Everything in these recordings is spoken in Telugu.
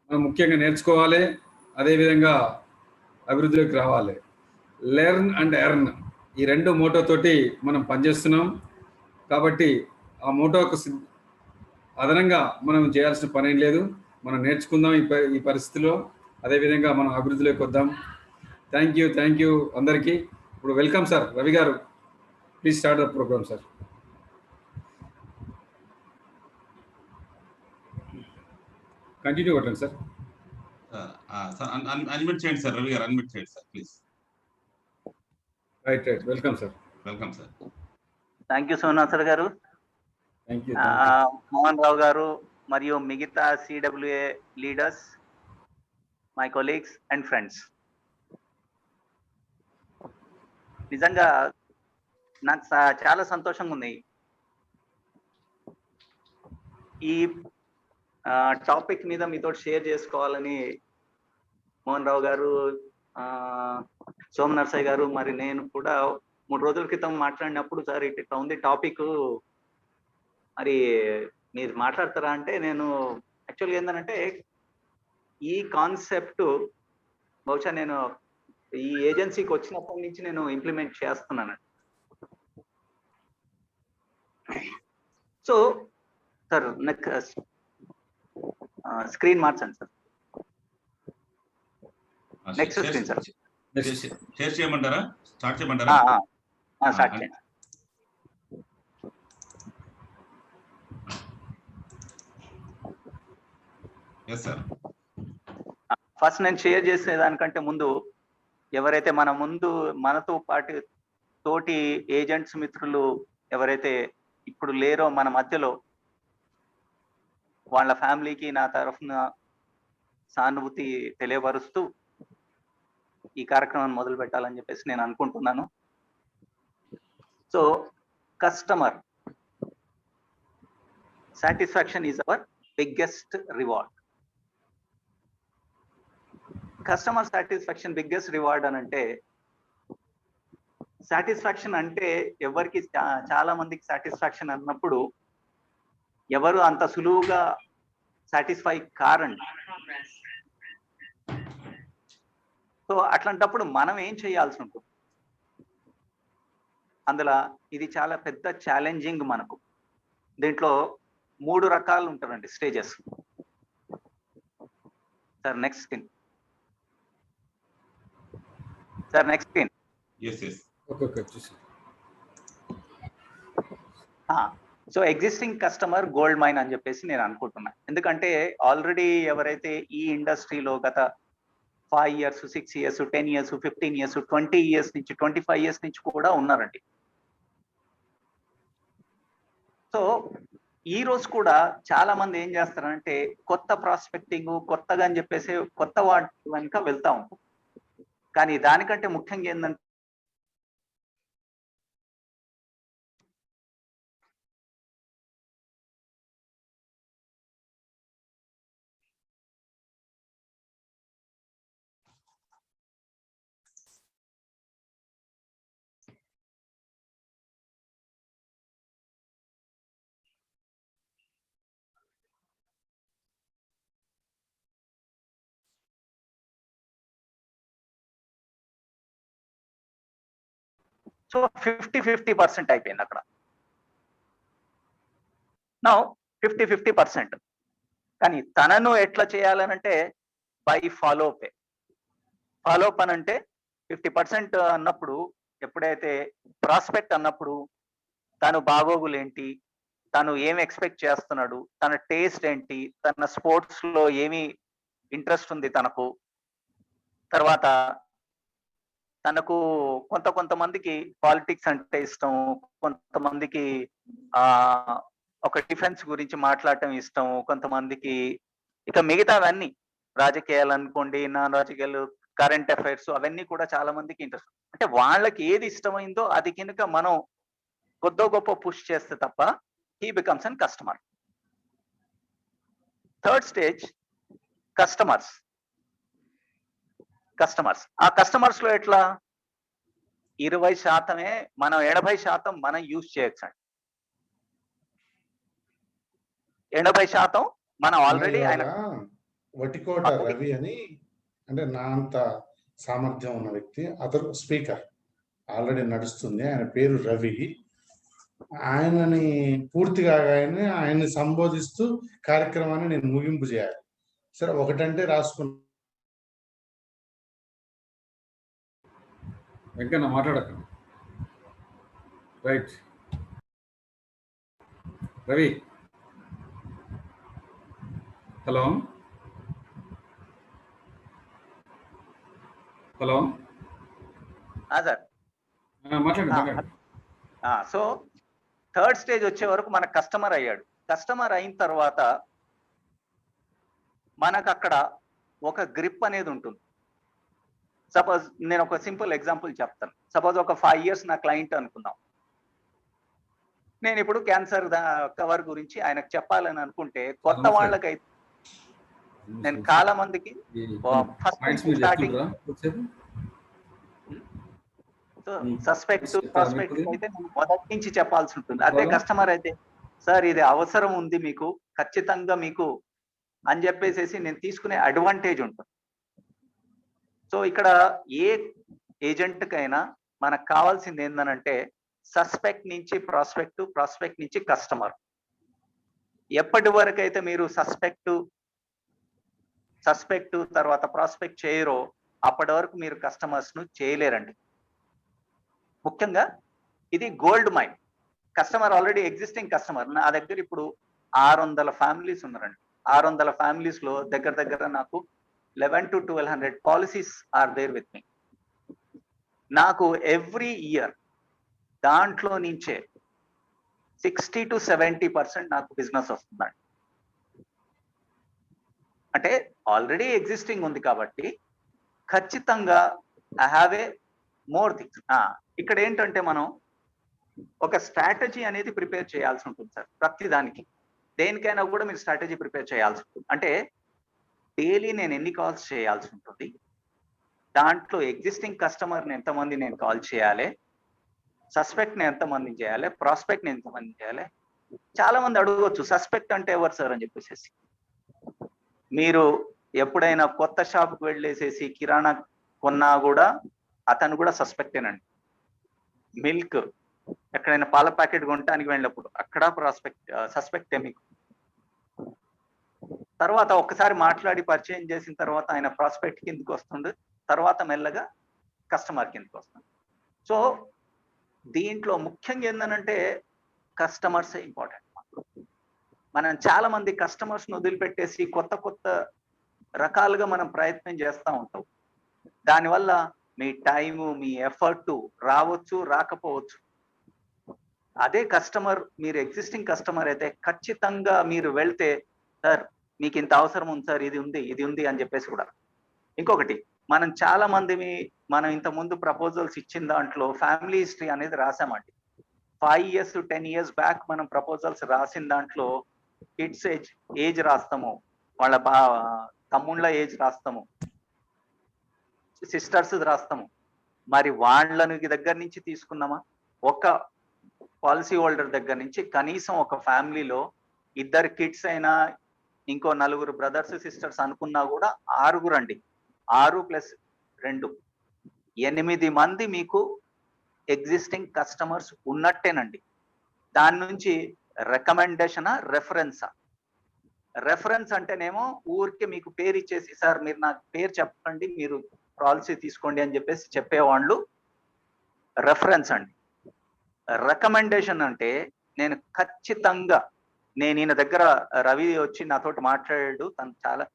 మనం ముఖ్యంగా నేర్చుకోవాలి, అదేవిధంగా అభివృద్ధిలోకి రావాలి. లెర్న్ అండ్ ఎర్న్ ఈ 2 మోటోతోటి మనం పనిచేస్తున్నాం. కాబట్టి ఆ మోటోకు అదనంగా మనం చేయాల్సిన పనేం లేదు. మనం నేర్చుకుందాం ఈ పరిస్థితిలో. అదేవిధంగా మనం అభివృద్ధిలోకి వద్దాం. థ్యాంక్ యూ అందరికీ. ఇప్పుడు వెల్కమ్ సార్ రవి గారు, please start the program sir. Continue కొట్టండి సార్. అన్మ్యూట్ చేయండి సార్, రవి గారు అన్మ్యూట్ చేయండి sir please. Right welcome sir. Welcome sir. Thank you Somnath గారు. మోహన్ రావు గారు మరియు మిగతా CWA leaders, my colleagues and friends, నిజంగా నాకు చాలా సంతోషంగా ఉంది. ఈ టాపిక్ మీద మీతో షేర్ చేసుకోవాలని మోహన్ రావు గారు, సోమ నరసయ్య గారు, మరి నేను కూడా 3 రోజుల క్రితం మాట్లాడినప్పుడు సార్ ఇట్లా ఉంది టాపిక్, మరి మీరు మాట్లాడతారా అంటే, నేను యాక్చువల్గా ఏంటంటే ఈ కాన్సెప్ట్ బహుశా నేను ఈ ఏజెన్సీకి వచ్చినప్పటి నుంచి నేను ఇంప్లిమెంట్ చేస్తున్నాను. సో సార్ నెక్స్ట్ స్క్రీన్ మార్చండి sir. Next screen sir. Share చేయమంటారా? స్టార్ట్ చేయమంటారా? స్టార్ట్ చేయండి. Yes sir. ఫస్ట్ నేను షేర్ చేసేదానికంటే ముందు, ఎవరైతే మనతో పాటు తోటి ఏజెంట్స్ మిత్రులు ఎవరైతే ఇప్పుడు లేరో మన మధ్యలో, వాళ్ళ ఫ్యామిలీకి నా తరఫున సానుభూతి తెలియపరుస్తూ ఈ కార్యక్రమాన్ని మొదలు పెట్టాలని చెప్పేసి నేను అనుకుంటున్నాను. So customer satisfaction is our biggest reward. Customer satisfaction biggest reward అని అంటే, సాటిస్ఫాక్షన్ అంటే ఎవరికి, చాలా మందికి సాటిస్ఫాక్షన్ అన్నప్పుడు ఎవరు అంత సులువుగా సాటిస్ఫై కారండి. సో అట్లాంటప్పుడు మనం ఏం చేయాల్సి ఉంటుంది? అందులో ఇది చాలా పెద్ద ఛాలెంజింగ్ మనకు. దీంట్లో 3 రకాలు ఉంటారండి stages. Sir next screen. Sir next screen. So existing customer gold mine అని చెప్పేసి నేను అనుకుంటున్నా. ఎందుకంటే ఆల్రెడీ ఎవరైతే ఈ ఇండస్ట్రీలో గత 5 years, 6 years, 10 years, 15 years, 20 years నుంచి 25 years నుంచి కూడా ఉన్నారండి. సో ఈ రోజు కూడా చాలా మంది ఏం చేస్తారంటే కొత్త ప్రాస్పెక్టింగ్, కొత్తగా అని చెప్పేసి కొత్త వాటి వెనుక వెళ్తా ఉంటాం. కానీ దానికంటే ముఖ్యంగా ఏంటంటే సో 50-50% అయిపోయింది అక్కడ. నౌ 50-50%. కానీ తనను ఎట్లా చేయాలనంటే by follow up. Follow up అని అంటే 50% అన్నప్పుడు, ఎప్పుడైతే ప్రాస్పెక్ట్ అన్నప్పుడు తను బాగోగులు ఏంటి, తను ఏమి ఎక్స్పెక్ట్ చేస్తున్నాడు, తన టేస్ట్ ఏంటి, తన స్పోర్ట్స్ లో ఏమి ఇంట్రెస్ట్ ఉంది తనకు, తర్వాత తనకు కొంతమందికి పాలిటిక్స్ అంటే ఇష్టం, కొంతమందికి ఒక డిఫెన్స్ గురించి మాట్లాడటం ఇష్టం, కొంతమందికి ఇక మిగతావన్నీ రాజకీయాలు అనుకోండి, నాన్ రాజకీయాలు, కరెంట్ అఫైర్స్, అవన్నీ కూడా చాలా మందికి ఇంట్రెస్ట్. అంటే వాళ్ళకి ఏది ఇష్టమైందో అది కనుక మనం కొద్దో గొప్ప పుష్ చేస్తే తప్ప he becomes an customer. Third stage customers. ఆ కస్టమర్స్ లో ఎట్లా 20% మనం 80% మనం యూజ్ చేయొచ్చు అండి. 80% మనం ఆల్రెడీ ఆయన వటికోట రవి అని, అంటే నా అంత సామర్థ్యం ఉన్న వ్యక్తి, అతను స్పీకర్ ఆల్రెడీ నడుస్తుంది, ఆయన పేరు రవి. ఆయనని పూర్తిగా ఆయన్ని సంబోధిస్తూ కార్యక్రమాన్ని నేను ముగింపు చేయాలి. సరే, ఒకటంటే రాసుకున్నా. వెంకన్న మాట్లాడక. Right, Ravi. Hello hello sir మాట్లాడండి. సో థర్డ్ స్టేజ్ వచ్చే వరకు మన కస్టమర్ అయ్యాడు. కస్టమర్ అయిన తర్వాత మనకు అక్కడ ఒక గ్రిప్ అనేది ఉంటుంది. సపోజ్ నేను ఒక సింపుల్ ఎగ్జాంపుల్ చెప్తాను. సపోజ్ ఒక 5 years నా క్లయింట్ అనుకుందాం. నేను ఇప్పుడు క్యాన్సర్ కవర్ గురించి ఆయనకు చెప్పాలని అనుకుంటే, కొత్త వాళ్ళకైతే నేను చాలా మందికి ఫస్ట్ స్టార్టింగ్ సస్పెక్ట్ ప్రాస్పెక్ట్ అయితే మొదటి నుంచి చెప్పాల్సి ఉంటుంది. అదే కస్టమర్ అయితే, సార్ ఇది అవసరం ఉంది మీకు, ఖచ్చితంగా మీకు అని చెప్పేసి నేను తీసుకునే అడ్వాంటేజ్ ఉంటుంది. సో ఇక్కడ ఏ ఏజెంట్ కైనా మనకు కావాల్సింది ఏంటనంటే, సస్పెక్ట్ నుంచి ప్రాస్పెక్ట్, ప్రాస్పెక్ట్ నుంచి కస్టమర్. ఎప్పటి వరకు అయితే మీరు సస్పెక్ట్ తర్వాత ప్రాస్పెక్ట్ చేయరో, అప్పటి వరకు మీరు కస్టమర్స్ ను చేయలేరండి. ముఖ్యంగా ఇది gold mine. Customer already existing customer. నా దగ్గర ఇప్పుడు 600 ఫ్యామిలీస్ ఉన్నారండి. 600 ఫ్యామిలీస్ లో దగ్గర నాకు 1100 to 1200 policies are there with me. నాకు ఎవ్రీ ఇయర్ దాంట్లో నుంచే 60 to 70% నాకు బిజినెస్ వస్తుందండి. అంటే ఆల్రెడీ ఎగ్జిస్టింగ్ ఉంది కాబట్టి ఖచ్చితంగా I have a more things. ఇక్కడ ఏంటంటే మనం ఒక స్ట్రాటజీ అనేది ప్రిపేర్ చేయాల్సి ఉంటుంది సార్. ప్రతి దానికి దేనికైనా కూడా మీరు స్ట్రాటజీ ప్రిపేర్ చేయాల్సి ఉంటుంది. అంటే డైలీ నేను ఎన్ని కాల్స్ చేయాల్సి ఉంటుంది, దాంట్లో ఎగ్జిస్టింగ్ కస్టమర్ని ఎంతమంది నేను కాల్ చేయాలి, సస్పెక్ట్ని ఎంతమందిని చేయాలి, ప్రాస్పెక్ట్ని ఎంతమంది చేయాలి. చాలా మంది అడగవచ్చు, సస్పెక్ట్ అంటే ఎవరు సార్ అని చెప్పేసి. మీరు ఎప్పుడైనా కొత్త షాప్కి వెళ్ళేసేసి కిరాణా కొన్నా కూడా అతను కూడా సస్పెక్టేనండి. మిల్క్ ఎక్కడైనా పాల ప్యాకెట్ కొనడానికి వెళ్ళినప్పుడు అక్కడ సస్పెక్టే మీకు. తర్వాత ఒక్కసారి మాట్లాడి పరిచయం చేసిన తర్వాత ఆయన ప్రాస్పెక్ట్ కిందకి వస్తుంది, తర్వాత మెల్లగా కస్టమర్ కిందకి వస్తుంది. సో దీంట్లో ముఖ్యంగా ఏంటంటే కస్టమర్స్ ఇంపార్టెంట్. మనం చాలా మంది కస్టమర్స్ ను వదిలిపెట్టేసి కొత్త రకాలుగా మనం ప్రయత్నం చేస్తూ ఉంటాం. దానివల్ల మీ టైము, మీ ఎఫర్ట్ రావచ్చు, రాకపోవచ్చు. అదే కస్టమర్, మీరు ఎగ్జిస్టింగ్ కస్టమర్ అయితే ఖచ్చితంగా మీరు వెళ్తే, సార్ మీకు ఇంత అవసరం ఉంది సార్, ఇది ఉంది అని చెప్పేసి కూడా. ఇంకొకటి, మనం చాలా మనం ఇంత ముందు ప్రపోజల్స్ ఇచ్చిన దాంట్లో ఫ్యామిలీ హిస్టరీ అనేది రాసామండి. 5 years to 10 years బ్యాక్ మనం ప్రపోజల్స్ రాసిన దాంట్లో కిడ్స్ ఏజ్ రాస్తాము, వాళ్ళ తమ్ముళ్ళ ఏజ్ రాస్తాము, సిస్టర్స్ రాస్తాము. మరి వాళ్ళని దగ్గర నుంచి తీసుకున్నామా? ఒక పాలసీ హోల్డర్ దగ్గర నుంచి కనీసం ఒక ఫ్యామిలీలో 2 kids అయినా, ఇంకో 4 brothers సిస్టర్స్ అనుకున్నా కూడా 6 అండి. 6 + 2 8 మంది మీకు ఎగ్జిస్టింగ్ కస్టమర్స్ ఉన్నట్టేనండి. దాని నుంచి రికమెండేషనా, రెఫరెన్సా? రెఫరెన్స్ అంటేనేమో ఊరికే మీకు పేరు ఇచ్చేసి, సార్ మీరు నాకు పేరు చెప్పండి, మీరు పాలసీ తీసుకోండి అని చెప్పేసి చెప్పేవాళ్ళు రెఫరెన్స్ అండి. రికమెండేషన్ అంటే నేను ఖచ్చితంగా, ఈయన దగ్గర రవి వచ్చి నాతోటి మాట్లాడాడు, తను చాలా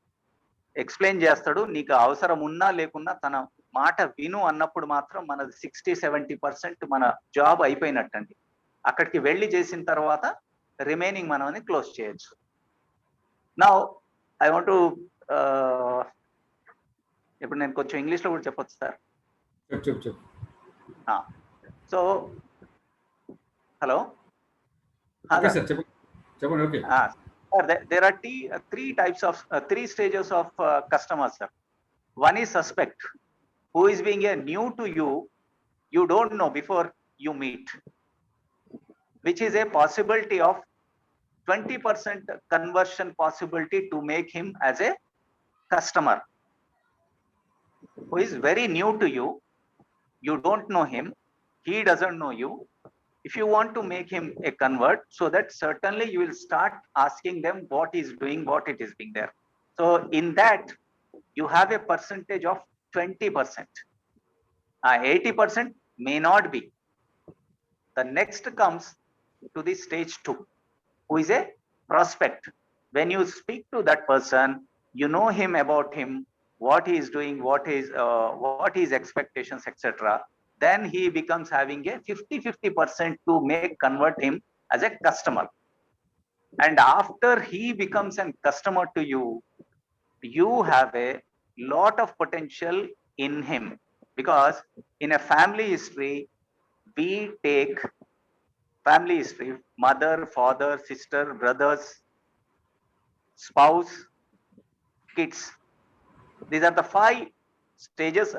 ఎక్స్ప్లెయిన్ చేస్తాడు, నీకు అవసరం ఉన్నా లేకున్నా తన మాట విను అన్నప్పుడు మాత్రం మనది 60-70% మన జాబ్ అయిపోయినట్టండి. అక్కడికి వెళ్ళి చేసిన తర్వాత రిమైనింగ్ మనం క్లోజ్ చేయొచ్చు. నౌ ఐ వాంట్ టు, ఇప్పుడు నేను కొంచెం ఇంగ్లీష్లో కూడా చెప్పొచ్చు sir. So hello, there are 3 stages of customers, sir. One is suspect, who is being a new to you, you don't know before you meet, which is a possibility of 20% conversion possibility to make him as a customer who is very new to you. You don't know him, he doesn't know you. If you want to make him a convert, so that certainly you will start asking them what is doing, what it is being there. So in that you have a percentage of 20%. 80% may not be. The next comes to the stage 2, who is a prospect. When you speak to that person, you know him, about him, what he is doing, what his expectations, etc. Then he becomes having a 50% to make convert him as a customer. And after he becomes a customer to you, you have a lot of potential in him, because in a family history, we take family history, mother, father, sister, brothers, spouse, kids. These are the 5 stages.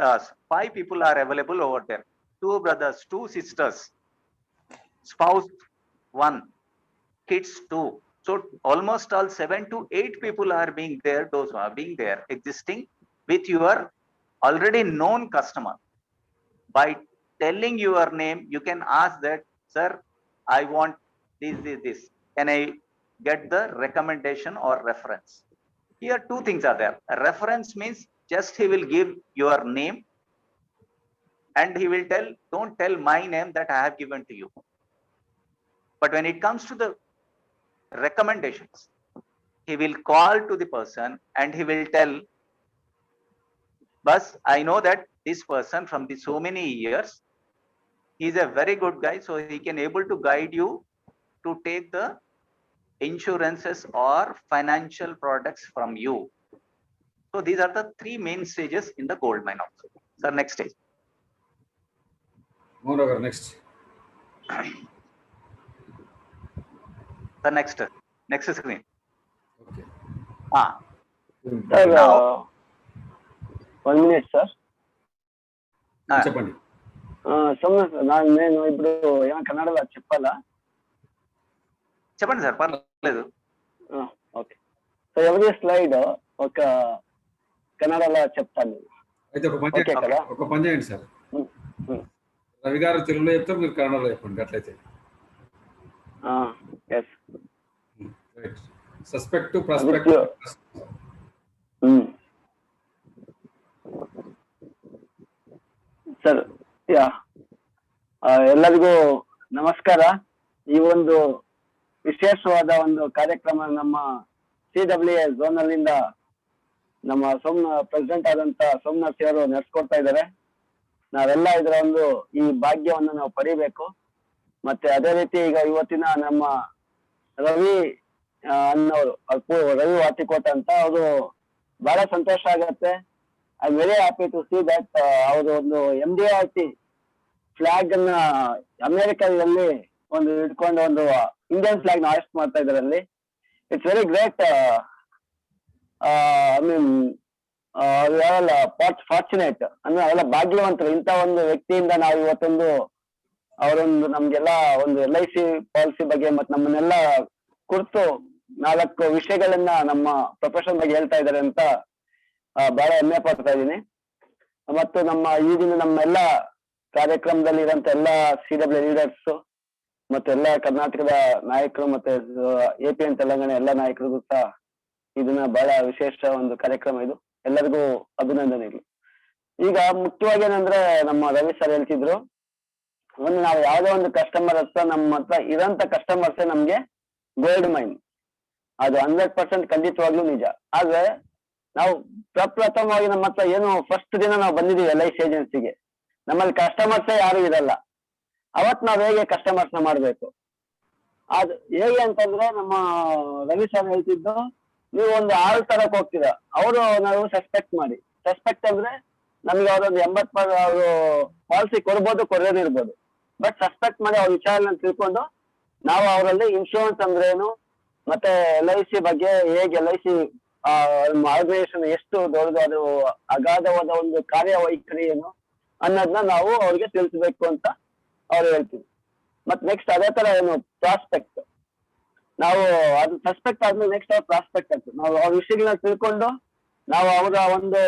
5 people are available over there. 2 brothers, 2 sisters, spouse 1, kids 2. So almost all 7 to 8 people are being there, those who are being there, existing with your already known customer. By telling your name, you can ask that, sir, I want this. Can I get the recommendation or reference? Here 2 things are there. A reference means just he will give your name and he will tell, don't tell my name that I have given to you. But when it comes to the recommendations, he will call to the person and he will tell, Bus, I know that this person from the so many years, he is a very good guy, so he can able to guide you to take the insurances or financial products from you. So these are the 3 main stages in the gold mine also. Sir, next stage. Moreover, next. The next screen. Okay. Sir, Now, 1 minute, sir. చెప్పండి. నేను ఇప్పుడు ఏమైనా కన్నడలో చెప్పాలా? చెప్పండి సార్, పర్లేదు. ఓకే. సో ఎవరి స్లైడ్ ఒక కన్నడలో చెప్తాను. అయితే ఒక పని చేయండి సార్. రవి గారు తెలుగులో చెప్తారు, మీరు కన్నడలో చెప్పండి అట్లయితే. Suspect to prospect. ಸರ್, ಎಲ್ಲರಿಗೂ ನಮಸ್ಕಾರ. ಈ ಒಂದು ವಿಶೇಷವಾದ ಒಂದು ಕಾರ್ಯಕ್ರಮ ನಮ್ಮ CWA ಝೋನ್ ಅಲ್ಲಿಂದ ನಮ್ಮ ಪ್ರೆಸಿಡೆಂಟ್ ಆದಂತ ಸೋಮನಾಥ್ ಅವರು ನಡೆಸ್ಕೊಡ್ತಾ ಇದ್ದಾರೆ. ನಾವೆಲ್ಲ ಇದರ ಒಂದು ಈ ಭಾಗ್ಯವನ್ನು ನಾವು ಪಡಿಬೇಕು. ಮತ್ತೆ ಅದೇ ರೀತಿ ಈಗ ಇವತ್ತಿನ ನಮ್ಮ ರವಿ ಅನ್ನೋರು, ರವಿ ವಾಟಿಕೋಟ ಅಂತ, ಅವರು ಬಹಳ ಸಂತೋಷ ಆಗತ್ತೆ. I very happy to see that ಅವರು ಒಂದು MDRT ಫ್ಲಾಗ್ ಅನ್ನ ಅಮೆರಿಕದಲ್ಲಿ ಒಂದು ಇಟ್ಕೊಂಡು ಒಂದು ಇಂಡಿಯನ್ ಫ್ಲಾಗ್ ನ ಹಾಸ್ಟ್ ಮಾಡ್ತಾ ಇದ್ದಾರೆ ಅಲ್ಲಿ. It's very great. I mean ಅವೆಲ್ಲ ಫಾರ್ಚುನೇಟ್ ಅಂದ್ರೆ ಅವೆಲ್ಲ ಭಾಗ್ಯವಂತರು. ಇಂಥ ಒಂದು ವ್ಯಕ್ತಿಯಿಂದ ನಾವು ಇವತ್ತೊಂದು ಅವರೊಂದು ನಮ್ಗೆಲ್ಲ ಒಂದು LIC ಪಾಲಿಸಿ ಬಗ್ಗೆ ಮತ್ತೆ ನಮ್ಮನ್ನೆಲ್ಲ ಕುರಿತು 4 ವಿಷಯಗಳನ್ನ ನಮ್ಮ ಪ್ರೊಫೆಷನ್ ಬಗ್ಗೆ ಹೇಳ್ತಾ ಇದ್ದಾರೆ ಅಂತ ಬಹಳ ಹೆಮ್ಮೆ ಪಡ್ತಾ ಇದ್ದೀನಿ. ಮತ್ತು ನಮ್ಮ ಈ ದಿನ ನಮ್ಮೆಲ್ಲ ಕಾರ್ಯಕ್ರಮದಲ್ಲಿ ಇರೋಂಥ ಎಲ್ಲ CWA ಲೀಡರ್ಸ್ ಮತ್ತೆ ಎಲ್ಲ ಕರ್ನಾಟಕದ ನಾಯಕರು ಮತ್ತೆ AP and ತೆಲಂಗಾಣ ಎಲ್ಲ ನಾಯಕರಿಗೂ ಸಹ ಇದನ್ನ ಬಹಳ ವಿಶೇಷ ಒಂದು ಕಾರ್ಯಕ್ರಮ ಇದು. ಎಲ್ಲರಿಗೂ ಅಭಿನಂದನೆಗಳು. ಈಗ ಮುಖ್ಯವಾಗಿ ಏನಂದ್ರೆ ನಮ್ಮ ರವಿ ಸರ್ ಹೇಳ್ತಿದ್ರು, ಒಂದು ನಾವು ಯಾವುದೋ ಒಂದು ಕಸ್ಟಮರ್ ಹತ್ರ ನಮ್ಮ ಹತ್ರ ಇರೋಂಥ ಕಸ್ಟಮರ್ಸೇ ನಮ್ಗೆ ಗೋಲ್ಡ್ ಮೈನ್. ಅದು 100% ಖಂಡಿತವಾಗ್ಲೂ ನಿಜ. ಆದ್ರೆ ನಾವು ಪ್ರಪ್ರಥಮವಾಗಿ ನಮ್ಮ ಹತ್ರ ಏನು ಫಸ್ಟ್ ದಿನ ನಾವು ಬಂದಿದ್ದೀವಿ LIC ಏಜೆನ್ಸಿಗೆ, ನಮ್ಮಲ್ಲಿ ಕಸ್ಟಮರ್ಸೇ ಯಾರು ಇರಲ್ಲ. ಅವತ್ ನಾವ್ ಹೇಗೆ ಕಸ್ಟಮರ್ಸ್ ನ ಮಾಡ್ಬೇಕು? ಅದು ಹೇಗೆ ಅಂತಂದ್ರೆ ನಮ್ಮ ರವಿ ಸರ್ ಹೇಳ್ತಿದ್ದು, ನೀವು ಒಂದು ಹಾಲು ತರಕ್ ಹೋಗ್ತೀರಾ, ಅವರು ನಾವು ಸಸ್ಪೆಕ್ಟ್ ಮಾಡಿ, ಸಸ್ಪೆಕ್ಟ್ ಅಂದ್ರೆ ನಮ್ಗೆ ಅವ್ರೊಂದು 80% ಪಾಲಿಸಿ ಕೊಡ್ಬೋದು, ಕೊಡೋದಿರ್ಬೋದು, ಬಟ್ ಸಸ್ಪೆಕ್ಟ್ ಮಾಡಿ ಅವ್ರ ವಿಚಾರನ ತಿಳ್ಕೊಂಡು ನಾವು ಅವರಲ್ಲಿ ಇನ್ಶೂರೆನ್ಸ್ ಅಂದ್ರೆ ಏನು, ಮತ್ತೆ LIC ಬಗ್ಗೆ ಹೇಗೆ LIC ಆರ್ಗನೈಸೇಷನ್ ಎಷ್ಟು ದೊಡ್ಡದು, ಅದು ಅಗಾಧವಾದ ಒಂದು ಕಾರ್ಯವೈಖರಿ ಏನು ಅನ್ನೋದನ್ನ ನಾವು ಅವ್ರಿಗೆ ತಿಳಿಸ್ಬೇಕು ಅಂತ ಅವ್ರು ಹೇಳ್ತೀವಿ. ಮತ್ ನೆಕ್ಸ್ಟ್ ಅದೇ ತರ ಏನು ಪ್ರಾಸ್ಪೆಕ್ಟ್ ನಾವು ಅದು ಸಸ್ಪೆಕ್ಟ್ ಆದ್ಮೇಲೆ ನೆಕ್ಸ್ಟ್ ಅವ್ರ ಪ್ರಾಸ್ಪೆಕ್ಟ್ ಆಗ್ತದೆ. ನಾವು ಅವ್ರ ವಿಷಯಗಳನ್ನ ತಿಳ್ಕೊಂಡು ನಾವು ಅವರ ಒಂದು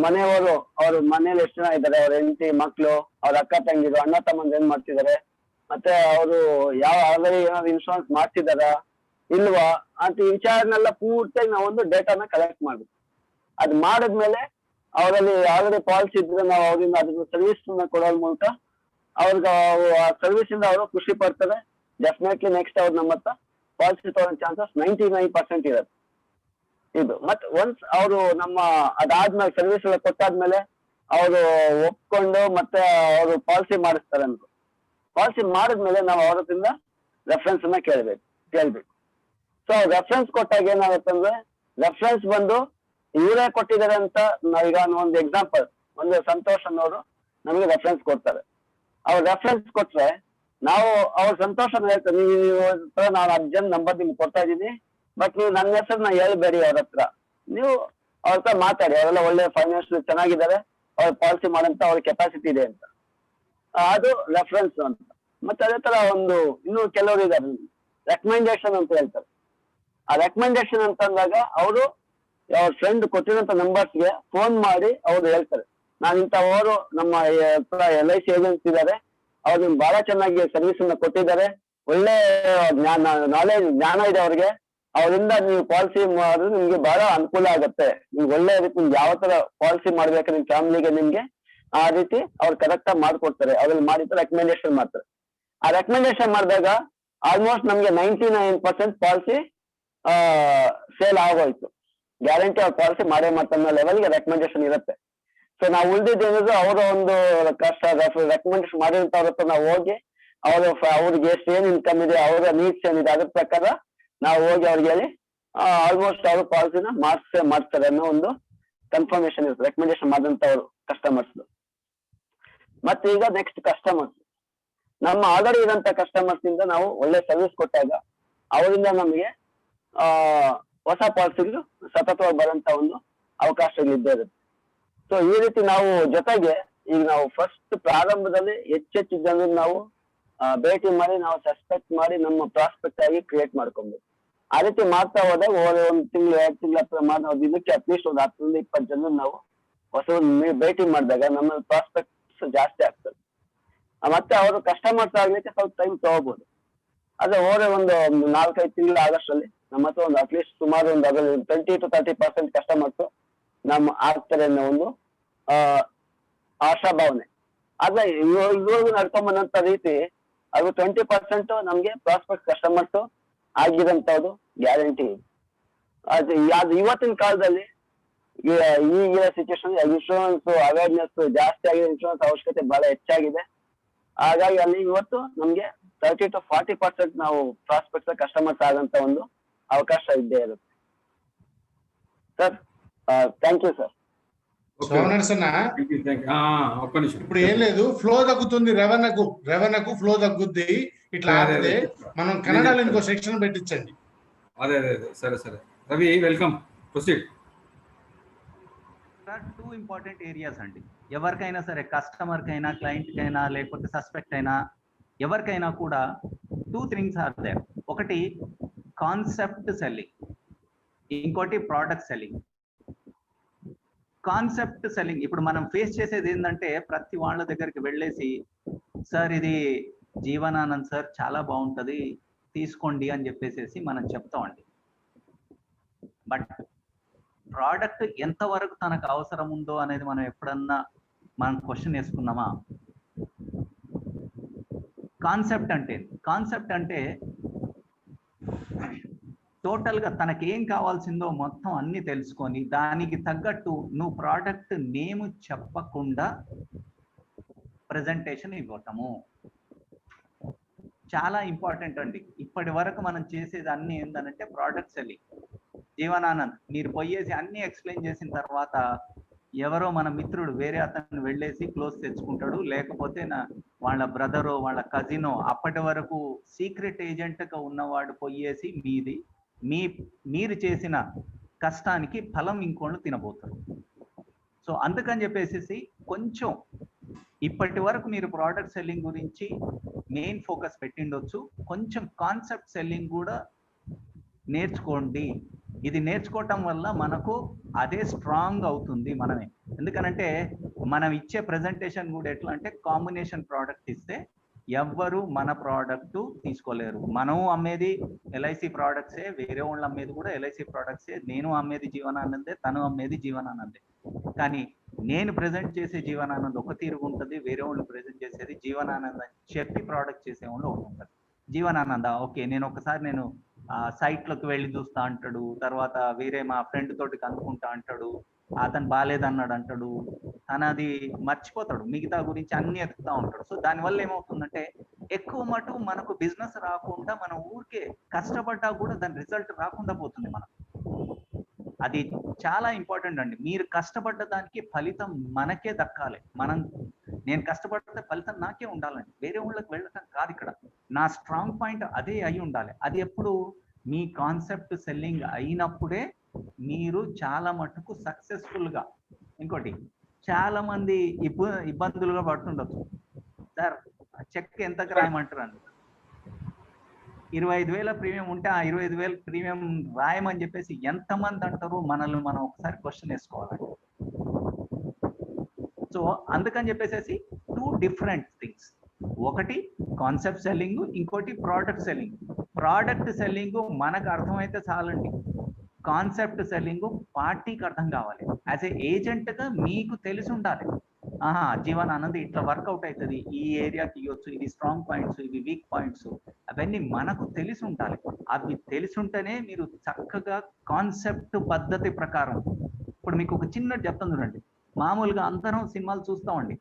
ಮನೆಯವರು, ಅವ್ರ ಮನೇಲಿ ಎಷ್ಟು ಜನ ಇದ್ದಾರೆ, ಅವ್ರ ಹೆಂಡತಿ ಮಕ್ಳು, ಅವ್ರ ಅಕ್ಕ ತಂಗಿರು, ಅಣ್ಣ ತಮ್ಮಂದು ಏನ್ ಮಾಡ್ತಿದ್ದಾರೆ, ಮತ್ತೆ ಅವರು ಯಾವ ಆಲ್ರೆಡಿ ಏನಾದ್ರು ಇನ್ಶೂರೆನ್ಸ್ ಮಾಡ್ತಿದಾರ ಇಲ್ವಾ ಅಂತ ಈ ವಿಚಾರನೆಲ್ಲ ಪೂರ್ತಿಯಾಗಿ ನಾವೊಂದು ಡೇಟಾನ ಕಲೆಕ್ಟ್ ಮಾಡ್ಬೇಕು. ಅದ್ ಮಾಡಿದ್ಮೇಲೆ ಅವರಲ್ಲಿ ಆಲ್ರೆಡಿ ಪಾಲಿಸಿ ಇದ್ರೆ ನಾವು ಅವರಿಂದ ಅದ್ರ ಸರ್ವಿಸ್ ಕೊಡೋದ್ರ ಮೂಲಕ ಅವ್ರಿಗೆ ಆ ಸರ್ವಿಸ್ ಇಂದ ಅವರು ಖುಷಿ ಪಡ್ತಾರೆ. ಡೆಫಿನೆಟ್ಲಿ ನೆಕ್ಸ್ಟ್ ಅವ್ರು ನಮ್ಮ ಹತ್ರ ಪಾಲಿಸಿ ತಗೊಳ್ಳೋ ಚಾನ್ಸಸ್ 99% ಇರುತ್ತೆ ಇದು. ಮತ್ತೆ ಒನ್ಸ್ ಅವರು ನಮ್ಮ ಅದಾದ್ಮೇಲೆ ಸರ್ವಿಸ್ ಎಲ್ಲ ಕೊಟ್ಟಾದ್ಮೇಲೆ ಅವರು ಒಪ್ಕೊಂಡು ಮತ್ತೆ ಅವರು ಪಾಲಿಸಿ ಮಾಡಿಸ್ತಾರೆ ಅಂತ. ಪಾಲಿಸಿ ಮಾಡಿದ್ಮೇಲೆ ನಾವು ಅವ್ರ ಹತ್ರದಿಂದ ರೆಫರೆನ್ಸ್ ಅನ್ನ ಕೇಳ್ಬೇಕು. ಸೊ ರೆಫರೆನ್ಸ್ ಕೊಟ್ಟಾಗ ಏನಾಗುತ್ತಂದ್ರೆ, ರೆಫರೆನ್ಸ್ ಬಂದು ಇವರೇ ಕೊಟ್ಟಿದ್ದಾರೆ ಅಂತ ನಾವೀಗ ಒಂದು ಎಕ್ಸಾಂಪಲ್, ಒಂದು ಸಂತೋಷ್ ಅನ್ನೋರು ನಮಗೆ ರೆಫರೆನ್ಸ್ ಕೊಡ್ತಾರೆ. ಅವ್ರ ರೆಫರೆನ್ಸ್ ಕೊಟ್ರೆ ನಾವು ಅವ್ರ ಸಂತೋಷ ಹೇಳ್ತಾರೆ, ನೀವು ನಾನು ಅರ್ಜೆಂಟ್ ನಂಬರ್ ನಿಮ್ಗೆ ಕೊಡ್ತಾ ಇದ್ದೀನಿ, ಬಟ್ ನೀವು ನನ್ನ ಹೆಸರನ್ನ ಹೇಳ್ಬೇಡಿ ಅವ್ರ ಹತ್ರ, ನೀವು ಅವ್ರ ಹತ್ರ ಮಾತಾಡಿ, ಅವರೆಲ್ಲ ಒಳ್ಳೆ ಫೈನಾನ್ಷಿಯಲ್ ಚೆನ್ನಾಗಿದ್ದಾರೆ, ಅವ್ರ ಪಾಲಿಸಿ ಮಾಡಂತ ಅವ್ರ ಕೆಪಾಸಿಟಿ ಇದೆ ಅಂತ, ಅದು ರೆಫರೆನ್ಸ್ ಅಂತ. ಮತ್ತೆ ಅದೇ ತರ ಒಂದು ಇನ್ನು ಕೆಲವರು ಇದ್ದಾರೆ ರೆಕಮೆಂಡೇಶನ್ ಅಂತ ಹೇಳ್ತಾರೆ. ಆ ರೆಕಮೆಂಡೇಶನ್ ಅಂತ ಅಂದಾಗ ಅವರು ಅವ್ರ ಫ್ರೆಂಡ್ ಕೊಟ್ಟಿರೋಂಥ ನಂಬರ್ಸ್ಗೆ ಫೋನ್ ಮಾಡಿ ಅವ್ರು ಹೇಳ್ತಾರೆ, ನಾನು ಇಂಥವರು ನಮ್ಮ LIC ಏಜೆನ್ಸಿ ಇದ್ದಾರೆ, ಅವ್ರು ನಿಮ್ಗೆ ಬಹಳ ಚೆನ್ನಾಗಿ ಸರ್ವಿಸ್ ಅನ್ನ ಕೊಟ್ಟಿದ್ದಾರೆ, ಒಳ್ಳೆ ಜ್ಞಾನ ಇದೆ ಅವ್ರಿಗೆ, ಅವರಿಂದ ನೀವು ಪಾಲಿಸಿ ಮಾಡಿದ್ರೆ ನಿಮ್ಗೆ ಬಹಳ ಅನುಕೂಲ ಆಗುತ್ತೆ, ನಿಮ್ಗೆ ಒಳ್ಳೆ ರೀತಿ ನಿಮ್ಗೆ ಯಾವ ತರ ಪಾಲಿಸಿ ಮಾಡ್ಬೇಕು ನಿಮ್ ಫ್ಯಾಮಿಲಿಗೆ ನಿಮ್ಗೆ ಆ ರೀತಿ ಅವ್ರು ಕರೆಕ್ಟ್ ಆಗಿ ಮಾಡ್ಕೊಡ್ತಾರೆ. ಅದ್ರಲ್ಲಿ ಮಾಡಿದ್ರೆ ರೆಕಮೆಂಡೇಶನ್ ಮಾಡ್ತಾರೆ. ಆ ರೆಕಮೆಂಡೇಶನ್ ಮಾಡಿದಾಗ ಆಲ್ಮೋಸ್ಟ್ ನಮ್ಗೆ 99% ಪಾಲಿಸಿ ಸೇಲ್ ಆಗೋಯ್ತು. ಗ್ಯಾರಂಟಿ ಅವ್ರ ಪಾಲಿಸಿ ಮಾಡೇ ಮಾಡ್ತಾರೆ ಅನ್ನೋ ಲೆವೆಲ್ಗೆ ರೆಕಮೆಂಡೇಶನ್ ಇರುತ್ತೆ. ಸೊ ನಾವು ಉಳಿದಿದ್ದೇನಿದ್ರು ಅವರ ಒಂದು ಕಷ್ಟ ರೆಕಮೆಂಡೇಶನ್ ಮಾಡಿರೋಂಥವ್ರ ಹತ್ರ ನಾವು ಹೋಗಿ ಅವ್ರಿಗೆ ಎಷ್ಟು ಏನ್ ಇನ್ಕಮ್ ಇದೆ, ಅವರ ನೀಡ್ಸ್ ಏನಿದೆ ಅದ್ರ ಪ್ರಕಾರ ನಾವು ಹೋಗಿ ಅವ್ರಿಗೆ ಹೇಳಿ ಆಲ್ಮೋಸ್ಟ್ ಅವ್ರ ಪಾಲಿಸಿನ ಮಾಡಿಸ್ತಾರೆ ಅನ್ನೋ ಒಂದು ಕನ್ಫರ್ಮೇಶನ್ ಇರುತ್ತೆ ರೆಕಮೆಂಡೇಶನ್ ಮಾಡಿದಂಥವ್ರು ಕಸ್ಟಮರ್ಸ್. ಮತ್ತೆ ಈಗ ನೆಕ್ಸ್ಟ್ ಕಸ್ಟಮರ್ಸ್, ನಮ್ಮ ಆಲ್ರೆಡಿ ಇರೋಂಥ ಕಸ್ಟಮರ್ಸ್ ಇಂದ ನಾವು ಒಳ್ಳೆ ಸರ್ವಿಸ್ ಕೊಟ್ಟಾಗ ಅವರಿಂದ ನಮಗೆ ಹೊಸ ಪಾಲಿಸಿಗಳು ಸತತವಾಗಿ ಬರೋಂಥ ಒಂದು ಅವಕಾಶಗಳು ಇದ್ದೇ ಇರುತ್ತೆ. ಸೊ ಈ ರೀತಿ ನಾವು ಜೊತೆಗೆ ಈಗ ನಾವು ಫಸ್ಟ್ ಪ್ರಾರಂಭದಲ್ಲಿ ಹೆಚ್ಚೆಚ್ಚು ಜನರು ನಾವು ಭೇಟಿ ಮಾಡಿ ನಾವು ಸಸ್ಪೆಕ್ಟ್ ಮಾಡಿ ನಮ್ಮ ಪ್ರಾಸ್ಪೆಕ್ಟ್ ಆಗಿ ಕ್ರಿಯೇಟ್ ಮಾಡ್ಕೊಬೇಕು. ಆ ರೀತಿ ಮಾಡ್ತಾ ಹೋದಾಗ ಒಂದು ತಿಂಗಳು 2 ತಿಂಗಳ ಹತ್ರ ಮಾಡಿ ದಿನಕ್ಕೆ ಅಟ್ಲೀಸ್ಟ್ ಒಂದು 10 20 ಜನ ನಾವು ಹೊಸ ಭೇಟಿ ಮಾಡಿದಾಗ ನಮ್ಮ ಪ್ರಾಸ್ಪೆಕ್ಟ್ಸ್ ಜಾಸ್ತಿ ಆಗ್ತದೆ. ಮತ್ತೆ ಅವರು ಕಸ್ಟಮರ್ಸ್ ಆಗ್ಲಿಕ್ಕೆ ಸ್ವಲ್ಪ ಟೈಮ್ ತಗೋಬಹುದು. ಅದೇ ಒಂದು 4-5 ತಿಂಗಳ ಆಗಸ್ಟಲ್ಲಿ ನಮ್ಮ ಹತ್ರ ಒಂದು ಅಟ್ಲೀಸ್ಟ್ ಸುಮಾರು ಒಂದು ಅದರಲ್ಲಿ 20 to 30% ಕಸ್ಟಮರ್ಸ್ ನಮ್ಮ ಆಗ್ತಾರೆ ಅನ್ನೋ ಒಂದು ಆಶಾಭಾವನೆ. ಆದ್ರೆ ಇವಾಗ ನಡ್ಕೊಂಬಂದಂತ ರೀತಿ ಅದು 20% ನಮ್ಗೆ ಪ್ರಾಸ್ಪೆಕ್ಟ್ ಕಸ್ಟಮರ್ಸ್ ಆಗಿರಂತದ್ದು ಗ್ಯಾರಂಟಿ. ಅದು ಇವತ್ತಿನ ಕಾಲದಲ್ಲಿ ಈಗಿನ ಸಿಚುವೇಶನ್ ಇನ್ಶೂರೆನ್ಸ್ ಅವೇರ್ನೆಸ್ ಜಾಸ್ತಿ ಆಗಿದೆ, ಇನ್ಶೂರೆನ್ಸ್ ಅವಶ್ಯಕತೆ ಬಹಳ ಹೆಚ್ಚಾಗಿದೆ. ಹಾಗಾಗಿ ಅಲ್ಲಿ ಇವತ್ತು ನಮ್ಗೆ 30 to 40% ನಾವು ಪ್ರಾಸ್ಪೆಕ್ಟ್ ಕಸ್ಟಮರ್ಸ್ ಆಗಂತ ಒಂದು ಅವಕಾಶ ಇದ್ದೇ ಇರುತ್ತೆ. Sir thank you sir. ఇప్పుడు ఏం లేదు, ఫ్లో తగ్గుతుంది, రెవెన్యూకు ఫ్లో తగ్గుద్ది. ఇట్లా ఆడితే మనం కన్నడలో ఇంకో సెక్షన్ పెట్టించండి. అదే సరే Ravi welcome, proceed. Sir 2 important areas అండి. ఎవరికైనా సరే, కస్టమర్ కైనా, క్లయింట్ కైనా, లేకపోతే సస్పెక్ట్ అయినా, ఎవరికైనా కూడా 2 థింగ్స్ ఆర్ దేర్. ఒకటి కాన్సెప్ట్ సెల్లింగ్, ఇంకోటి ప్రోడక్ట్ సెల్లింగ్. కాన్సెప్ట్ సెల్లింగ్ ఇప్పుడు మనం ఫేస్ చేసేది ఏంటంటే, ప్రతి వాళ్ళ దగ్గరికి వెళ్ళేసి సార్ ఇది జీవనానంద్ సార్ చాలా బాగుంటది తీసుకోండి అని చెప్పేసి మనం చెప్తామండి. బట్ ప్రోడక్ట్ ఎంతవరకు తనకు అవసరం ఉందో అనేది మనం ఎప్పుడన్నా మనం క్వశ్చన్ వేసుకున్నామా? కాన్సెప్ట్ అంటే టోటల్ గా తనకి ఏం కావాల్సిందో మొత్తం అన్ని తెలుసుకొని దానికి తగ్గట్టు నువ్వు ప్రోడక్ట్ నేమ్ చెప్పకుండా ప్రెజెంటేషన్ ఇవ్వటము చాలా ఇంపార్టెంట్ అండి. ఇప్పటి వరకు మనం చేసేది అన్ని ఏంటంటే ప్రోడక్ట్ సెల్లింగ్. జీవనానంద్ మీరు పోయేసి అన్ని ఎక్స్ప్లెయిన్ చేసిన తర్వాత ఎవరో మన మిత్రుడు వేరే అతను వెళ్ళేసి క్లోజ్ తెచ్చుకుంటాడు, లేకపోతే వాళ్ళ బ్రదరో వాళ్ళ కజినో అప్పటి వరకు సీక్రెట్ ఏజెంట్ గా ఉన్నవాడు పోయేసి మీరు చేసిన కష్టానికి ఫలం ఇంకోళ్ళు తినబోతారు. సో అందుకని చెప్పేసి కొంచెం ఇప్పటి వరకు మీరు ప్రోడక్ట్ సెల్లింగ్ గురించి మెయిన్ ఫోకస్ పెట్టిండొచ్చు. కొంచెం కాన్సెప్ట్ సెల్లింగ్ కూడా నేర్చుకోండి. ఇది నేర్చుకోవటం వల్ల మనకు అదే స్ట్రాంగ్ అవుతుంది మనమే. ఎందుకనంటే మనం ఇచ్చే ప్రెజెంటేషన్ కూడా ఎట్లా అంటే కాంబినేషన్ ప్రోడక్ట్ ఇస్తే ఎవ్వరు మన ప్రోడక్ట్ తీసుకోలేరు. మనం అమ్మేది ఎల్ఐసి ప్రోడక్ట్సే, వేరే వాళ్ళు అమ్మేది కూడా ఎల్ఐసి ప్రోడక్ట్సే. నేను అమ్మేది జీవనానందే, తను అమ్మేది జీవనానందే. కానీ నేను ప్రెజెంట్ చేసే జీవనానంద్ ఒక తీరుగా ఉంటుంది, వేరే వాళ్ళు ప్రెజెంట్ చేసేది జీవనానంద్ అని చెప్పి ప్రోడక్ట్ చేసే వాళ్ళు ఒకటి ఉంటుంది. జీవనానంద ఓకే, నేను ఒకసారి సైట్లోకి వెళ్ళి చూస్తా అంటాడు, తర్వాత వేరే మా ఫ్రెండ్ తోటి కనుక్కుంటా అంటాడు, అతను బాగాలేదన్నాడు అంటాడు, తనది మర్చిపోతాడు, మిగతా గురించి అన్ని ఎత్తుతా ఉంటాడు. సో దానివల్ల ఏమవుతుందంటే ఎక్కువ మటు మనకు బిజినెస్ రాకుండా మనం ఊరికే కష్టపడ్డా కూడా దాని రిజల్ట్ రాకుండా పోతుంది మనకు. అది చాలా ఇంపార్టెంట్ అండి. మీరు కష్టపడ్డ దానికి ఫలితం మనకే దక్కాలి. నేను కష్టపడితే ఫలితం నాకే ఉండాలండి, వేరే వాళ్ళకి వెళ్ళటం కాదు. ఇక్కడ నా స్ట్రాంగ్ పాయింట్ అదే అయి ఉండాలి. అది ఎప్పుడు మీ కాన్సెప్ట్ సెల్లింగ్ అయినప్పుడే మీరు చాలా మటుకు సక్సెస్ఫుల్ గా. ఇంకోటి, చాలా మంది ఇబ్బందులుగా పడుతుండొచ్చు. సార్ చెక్ ఎంతకు రాయమంటారు అండి, 25,000 ప్రీమియం ఉంటే ఆ 25,000 ప్రీమియం రాయమని చెప్పేసి ఎంతమంది అంటారు? మనల్ని మనం ఒకసారి క్వశ్చన్ వేసుకోవాలండి. సో అందుకని చెప్పేసి 2 డిఫరెంట్ థింగ్స్. ఒకటి కాన్సెప్ట్ సెల్లింగ్, ఇంకోటి ప్రోడక్ట్ సెల్లింగ్. ప్రోడక్ట్ సెల్లింగ్ మనకు అర్థమైతే చాలండి, కాన్సెప్ట్ సెల్లింగ్ పార్టీకి అర్థం కావాలి. యాజ్ ఏ ఏజెంట్ గా మీకు తెలిసి ఉండాలి, జీవనానంద్ ఇట్లా వర్కౌట్ అవుతుంది, ఈ ఏరియాకి ఇవ్వచ్చు, ఇది స్ట్రాంగ్ పాయింట్స్, ఇవి వీక్ పాయింట్స్, అవన్నీ మనకు తెలిసి ఉండాలి. అవి తెలిసి ఉంటేనే మీరు చక్కగా కాన్సెప్ట్ పద్ధతి ప్రకారం. ఇప్పుడు మీకు ఒక చిన్న చెప్తాను చూడండి. మామూలుగా అందరం సినిమాలు చూస్తామండి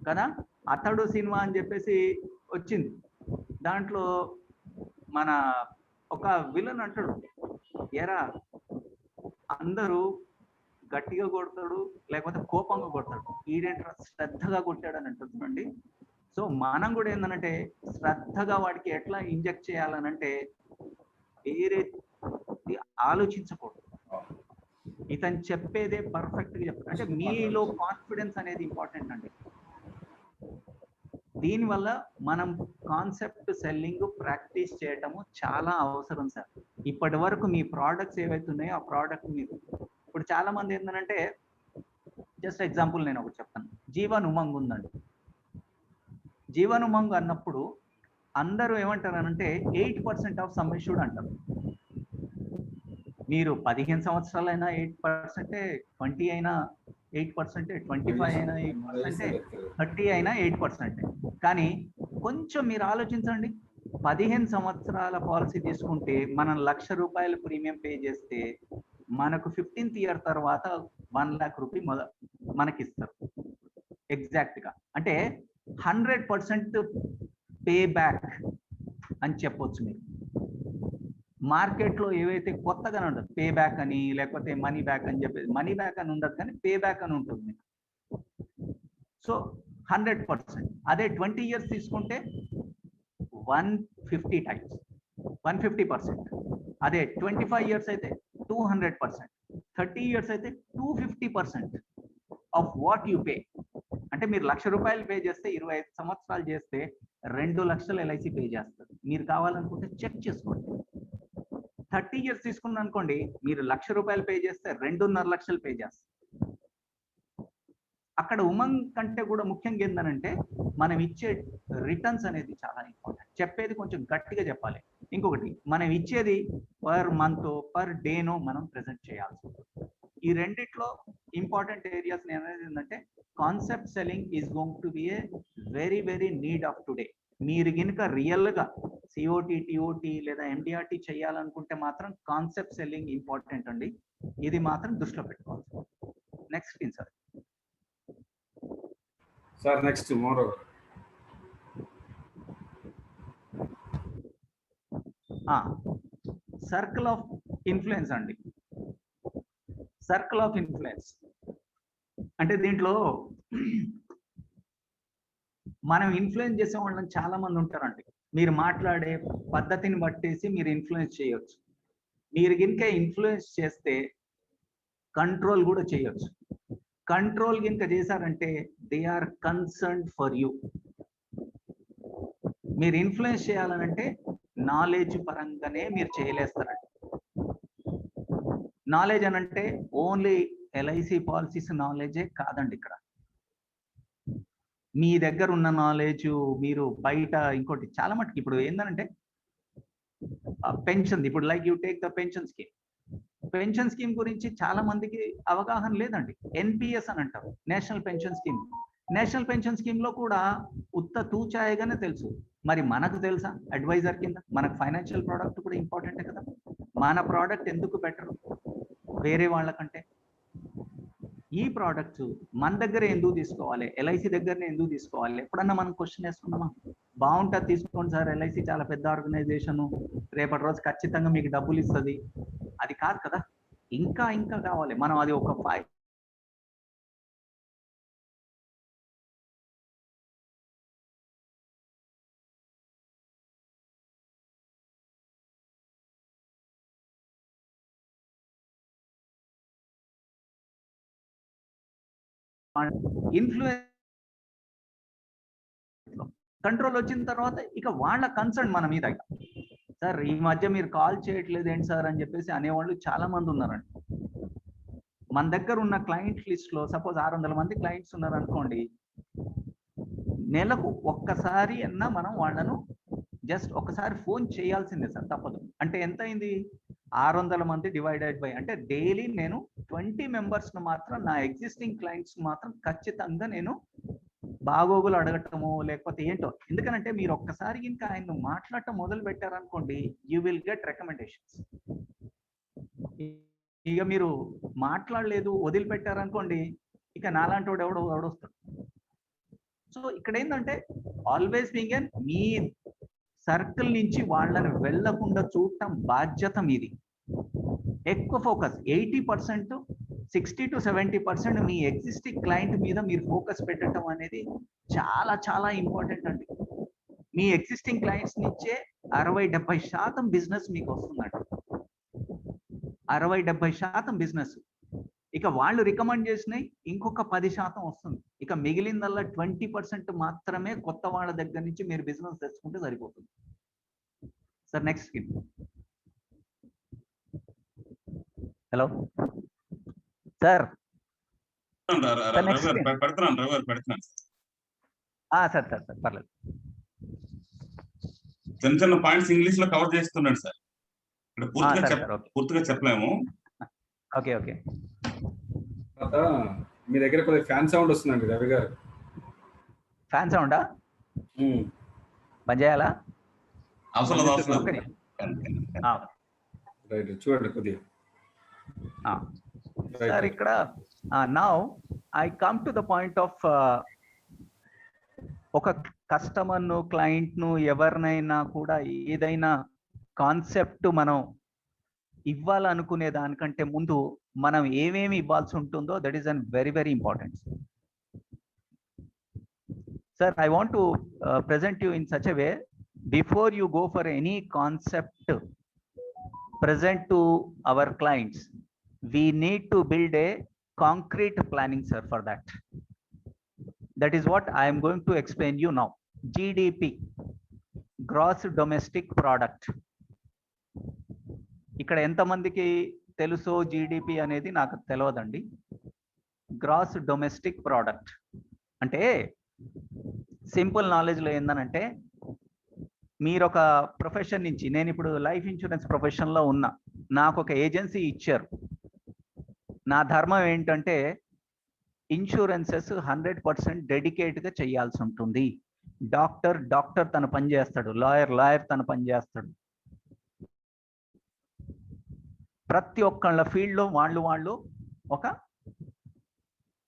కదా. అతడు సినిమా అని చెప్పేసి వచ్చింది, దాంట్లో మన ఒక విలన్ అంటాడు, ఎరా అందరూ గట్టిగా కొడతాడు లేకపోతే కోపంగా కొడతాడు, ఈడేంట్రా శ్రద్ధగా కొట్టాడు అని అంటుందండి. సో మనం కూడా ఏంటంటే శ్రద్ధగా వాడికి ఎట్లా ఇంజెక్ట్ చేయాలనంటే వేరే ఆలోచించకూడదు, ఇతను చెప్పేదే పర్ఫెక్ట్ గా చెప్తాడు. అంటే మీలో కాన్ఫిడెన్స్ అనేది ఇంపార్టెంట్ అండి. దీనివల్ల మనం కాన్సెప్ట్ సెల్లింగ్ ప్రాక్టీస్ చేయటము చాలా అవసరం సార్. ఇప్పటి వరకు మీ ప్రోడక్ట్స్ ఏవైతే ఉన్నాయో ఆ ప్రోడక్ట్ మీరు ఇప్పుడు చాలా మంది ఏంటంటే, జస్ట్ ఎగ్జాంపుల్ నేను ఒకటి చెప్తాను. జీవన్ ఉమంగ్ ఉందండి. జీవన్ ఉమంగ్ అన్నప్పుడు అందరూ ఏమంటారనంటే 8% ఆఫ్ సమ్ ఇష్యూడ్ అంటారు. మీరు 15 సంవత్సరాలైనా 8%, 20 అయినా 8%, 25 అయినా 8%, 30 అయినా 8%. కానీ కొంచెం మీరు ఆలోచించండి, 15 సంవత్సరాల పాలసీ తీసుకుంటే మనం ₹1,00,000 ప్రీమియం పే చేస్తే మనకు 15th ఇయర్ తర్వాత 1 lakh రూపీ మనకిస్తారు ఎగ్జాక్ట్ గా. అంటే 100% పే బ్యాక్ అని చెప్పొచ్చు. మీరు మార్కెట్ లో ఏవైతే కొత్తగానే ఉండదు, పే బ్యాక్ అని లేకపోతే మనీ బ్యాక్ అని చెప్పేసి, మనీ బ్యాక్ అని ఉండదు కానీ పే బ్యాక్ అని ఉంటుంది. సో 100%. అదే 20 years తీసుకుంటే 150 times 150%. అదే 25 years అయితే 200%, 30 years అయితే 250% ఆఫ్ వాట్ యు పే. అంటే మీరు ₹1,00,000 పే చేస్తే 25 సంవత్సరాలు చేస్తే 2 లక్షలు ఎల్ఐసి పే చేస్తారు. మీరు కావాలనుకుంటే చెక్ చేసుకోండి. 30 years తీసుకున్న అనుకోండి, మీరు ₹1,00,000 పే చేస్తే 2.5 లక్షలు పే చేస్తారు. అక్కడ ఉమంగ్ కంటే కూడా ముఖ్యంగా ఏంటంటే మనం ఇచ్చే రిటర్న్స్ అనేది చాలా ఇంపార్టెంట్. చెప్పేది కొంచెం గట్టిగా చెప్పాలి. ఇంకొకటి, మనం ఇచ్చేది పర్ మంత్ పర్ డేనో మనం ప్రెజెంట్ చేయాల్సి ఉంటుంది. ఈ రెండిట్లో ఇంపార్టెంట్ ఏరియాస్ అనేది ఏంటంటే concept selling is going to be a very very need of today. మీరు కనుక రియల్ గా సిఓటి, టిఓటి లేదా ఎండిఆర్టి చేయాలనుకుంటే మాత్రం కాన్సెప్ట్ సెల్లింగ్ ఇంపార్టెంట్ అండి. ఇది మాత్రం దృష్టిలో పెట్టుకోవాలి. Next screen sir. Sir next more circle of influence అండి. సర్కిల్ ఆఫ్ ఇన్ఫ్లుయెన్స్ అంటే దీంట్లో మనం ఇన్ఫ్లుయెన్స్ చేసే వాళ్ళని చాలా మంది ఉంటారండి. మీరు మాట్లాడే పద్ధతిని బట్టేసి మీరు ఇన్ఫ్లుయెన్స్ చేయొచ్చు. మీరు కనుక ఇన్ఫ్లుయెన్స్ చేస్తే కంట్రోల్ కూడా చేయొచ్చు. కంట్రోల్ కనుక చేశారంటే they are concerned for you. మీరు ఇన్ఫ్లుయెన్స్ చేయాలనంటే నాలెడ్జ్ పరంగానే మీరు చేయలేస్తారండి. నాలెడ్జ్ అనంటే ఓన్లీ ఎల్ఐసి పాలసీస్ నాలెడ్జే కాదండి. ఇక్కడ మీ దగ్గర ఉన్న నాలెడ్జ్, మీరు బయట ఇంకోటి చాలా మటుకు ఇప్పుడు ఏంటంటే పెన్షన్, ఇప్పుడు like you take the pension scheme. Pension scheme గురించి చాలా మందికి అవగాహన లేదండి. ఎన్పిఎస్ అని అంటారు, national pension scheme. National pension scheme లో కూడా ఉత్త తూచాయగానే తెలుసు. మరి మనకు తెలుసా అడ్వైజర్ కింద? మనకు ఫైనాన్షియల్ ప్రోడక్ట్ కూడా ఇంపార్టెంటే కదా. మన ప్రోడక్ట్ ఎందుకు బెటర్ వేరే వాళ్ళకంటే? ఈ ప్రోడక్ట్స్ మన దగ్గర ఎందుకు తీసుకోవాలి, ఎల్ఐసి దగ్గరనే ఎందుకు తీసుకోవాలి? ఎప్పుడన్నా మనం క్వశ్చన్ వేసుకున్నామా? బాగుంటుంది తీసుకోండి సార్, ఎల్ఐసి చాలా పెద్ద ఆర్గనైజేషన్, రేపటి రోజు ఖచ్చితంగా మీకు డబ్బులు ఇస్తుంది. అది కాదు కదా, ఇంకా ఇంకా కావాలి. మనం అది ఒక 5 ఇన్ఫ్లుయెన్స్ కంట్రోల్ వచ్చిన తర్వాత ఇక వాళ్ళ కన్సర్న్ మన మీద. సార్ ఈ మధ్య మీరు కాల్ చేయట్లేదు ఏంటి సార్ అని చెప్పేసి అనేవాళ్ళు చాలా మంది ఉన్నారండి. మన దగ్గర ఉన్న క్లయింట్ లిస్ట్ లో సపోజ్ 600 మంది క్లయింట్స్ ఉన్నారు అనుకోండి, నెలకు ఒక్కసారి అన్నా మనం వాళ్ళను జస్ట్ ఒకసారి ఫోన్ చేయాల్సిందే సార్, తప్పదు. అంటే ఎంత అయింది? 600 మంది డివైడెడ్ బై, అంటే డైలీ నేను 20 మెంబర్స్ ను మాత్రం, నా ఎగ్జిస్టింగ్ క్లయింట్స్ మాత్రం ఖచ్చితంగా నేను బాగోగులు అడగటము లేకపోతే ఏంటో. ఎందుకనంటే మీరు ఒక్కసారి ఇంకా ఆయన మాట్లాడటం మొదలు పెట్టారనుకోండి, యూ విల్ గెట్ రికమెండేషన్స్. ఇక మీరు మాట్లాడలేదు వదిలిపెట్టారనుకోండి, ఇక నాలాంటి వాడు ఎవడొస్తాడు. సో ఇక్కడ ఏంటంటే ఆల్వేస్ బీయింగ్ మీ సర్కిల్ నుంచి వాళ్ళని వెళ్లకుండా చూడటం బాధ్యత మీది. ఎక్కువ focus 80%, 60 to 70% me existing client మీద మీరు ఫోకస్ పెట్టడం అనేది చాలా చాలా ఇంపార్టెంట్ అండి. మీ ఎగ్జిస్టింగ్ క్లయింట్స్ నుంచే 60-70% బిజినెస్ మీకు వస్తుందండి. 60-70% బిజినెస్. ఇక వాళ్ళు రికమెండ్ చేసినాయి ఇంకొక 10% వస్తుంది. ఇక మిగిలిందల్లా 20% మాత్రమే కొత్త వాళ్ళ దగ్గర నుంచి మీరు బిజినెస్ తెచ్చుకుంటే సరిపోతుంది sir. Next scheme. Hello sir. పెడుతున్నాను సార్ పర్లేదు. చిన్న చిన్న పాయింట్స్ ఇంగ్లీష్ లో కవర్ చేస్తున్నాడు సార్. పూర్తిగా చెప్పలేము. Okay okay. మీ దగ్గర కొద్దిగా ఫ్యాన్ సౌండ్ వస్తుందండి రవి గారు. ఫ్యాన్ సౌండా? పని చేయాలా? రైట్, చూడండి కొద్దిగా సార్. ఇక్కడ now I come to the point of ఒక కస్టమర్ను, క్లయింట్ను, ఎవరినైనా కూడా ఏదైనా కాన్సెప్ట్ మనం ఇవ్వాలనుకునే దానికంటే ముందు మనం ఏమేమి ఇవ్వాల్సి ఉంటుందో that is an very very important. Sir, I want to present you in such a way, before you go for any concept present to our clients, we need to build a concrete planning, sir, for that. That is what I am going to explain you now. GDP, gross domestic product. ఇక్కడ ఎంతమందికి తెలుసో జీడిపి అనేది నాకు తెలియదండి. గ్రాస్ డొమెస్టిక్ ప్రోడక్ట్ అంటే సింపుల్ నాలెడ్జ్లో ఏందనంటే, మీరు ఒక ప్రొఫెషన్ నుంచి, నేను ఇప్పుడు లైఫ్ ఇన్సూరెన్స్ ప్రొఫెషన్లో ఉన్నా, నాకు ఒక ఏజెన్సీ ఇచ్చారు. నా ధర్మం ఏంటంటే ఇన్సూరెన్సెస్ 100% డెడికేట్గా చేయాల్సి ఉంటుంది. డాక్టర్ తన పని చేస్తాడు, లాయర్ తన పని చేస్తాడు. ప్రతి ఒక్కళ్ళ ఫీల్డ్లో వాళ్ళు ఒక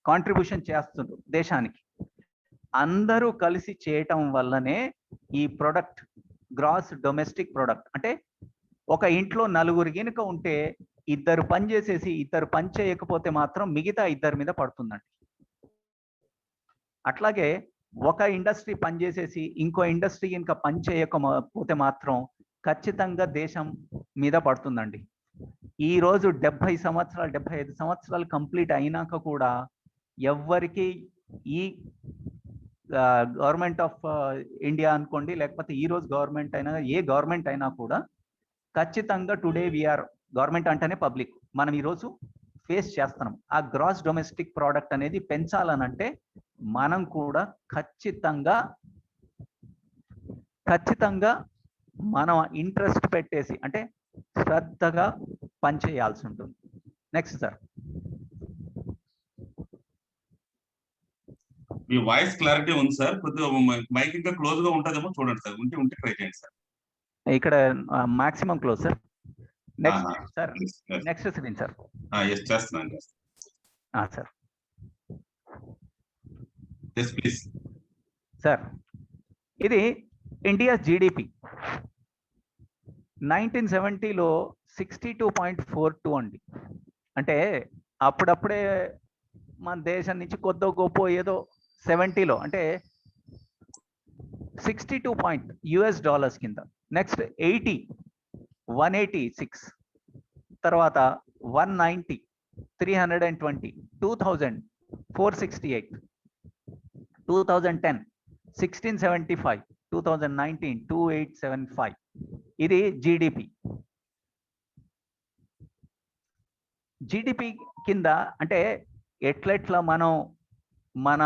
కాంట్రిబ్యూషన్ చేస్తున్నారు దేశానికి. అందరూ కలిసి చేయటం వల్లనే ఈ ప్రొడక్ట్ గ్రాస్ డొమెస్టిక్ ప్రొడక్ట్. అంటే ఒక ఇంట్లో 4 గనుక ఉంటే 2 పని చేసేసి 2 పని చేయకపోతే మాత్రం మిగతా 2 మీద పడుతుందండి. అట్లాగే ఒక ఇండస్ట్రీ పని చేసేసి ఇంకో ఇండస్ట్రీ ఇంకా పని చేయకపోతే మాత్రం ఖచ్చితంగా దేశం మీద పడుతుందండి. ఈ రోజు 70 సంవత్సరాలు 75 సంవత్సరాలు కంప్లీట్ అయినాక కూడా ఎవ్వరికి ఈ గవర్నమెంట్ ఆఫ్ ఇండియా అనుకోండి, లేకపోతే ఈ రోజు గవర్నమెంట్ అయినా, ఏ గవర్నమెంట్ అయినా కూడా ఖచ్చితంగా టుడే వీఆర్ గవర్నమెంట్ అంటేనే పబ్లిక్, మనం ఈరోజు ఫేస్ చేస్తున్నాం. ఆ గ్రాస్ డొమెస్టిక్ ప్రోడక్ట్ అనేది పెంచాలనంటే మనం కూడా ఖచ్చితంగా మనం ఇంట్రెస్ట్ పెట్టేసి, అంటే శ్రద్ధగా పనిచేయాల్సి ఉంటుంది. Next sir. మీ వాయిస్ క్లారిటీ ఉంది సార్, కొద్దిగా మైక్ ఇంకా క్లోజ్ గా ఉంటుందేమో చూడండి సార్, ఉంటే ట్రై చేయండి సార్. ఇక్కడ maximum close sir. Next sir, next screen sir. చేస్తున్నాను సార్. ప్లీజ్ సార్, ఇది ఇండియా జీడిపి 1970లో 62.42 అండి. అంటే అప్పుడప్పుడే మన దేశం నుంచి కొద్దో గొప్ప ఏదో 70లో అంటే 62 పాయింట్ యుఎస్ డాలర్స్ కింద. నెక్స్ట్ 186, తర్వాత 190, 320, 2000, 468, 2010, 1675, 2019, 2875. ఇది జీడిపి. జీడిపి కింద అంటే ఎట్లెట్లా మనం మన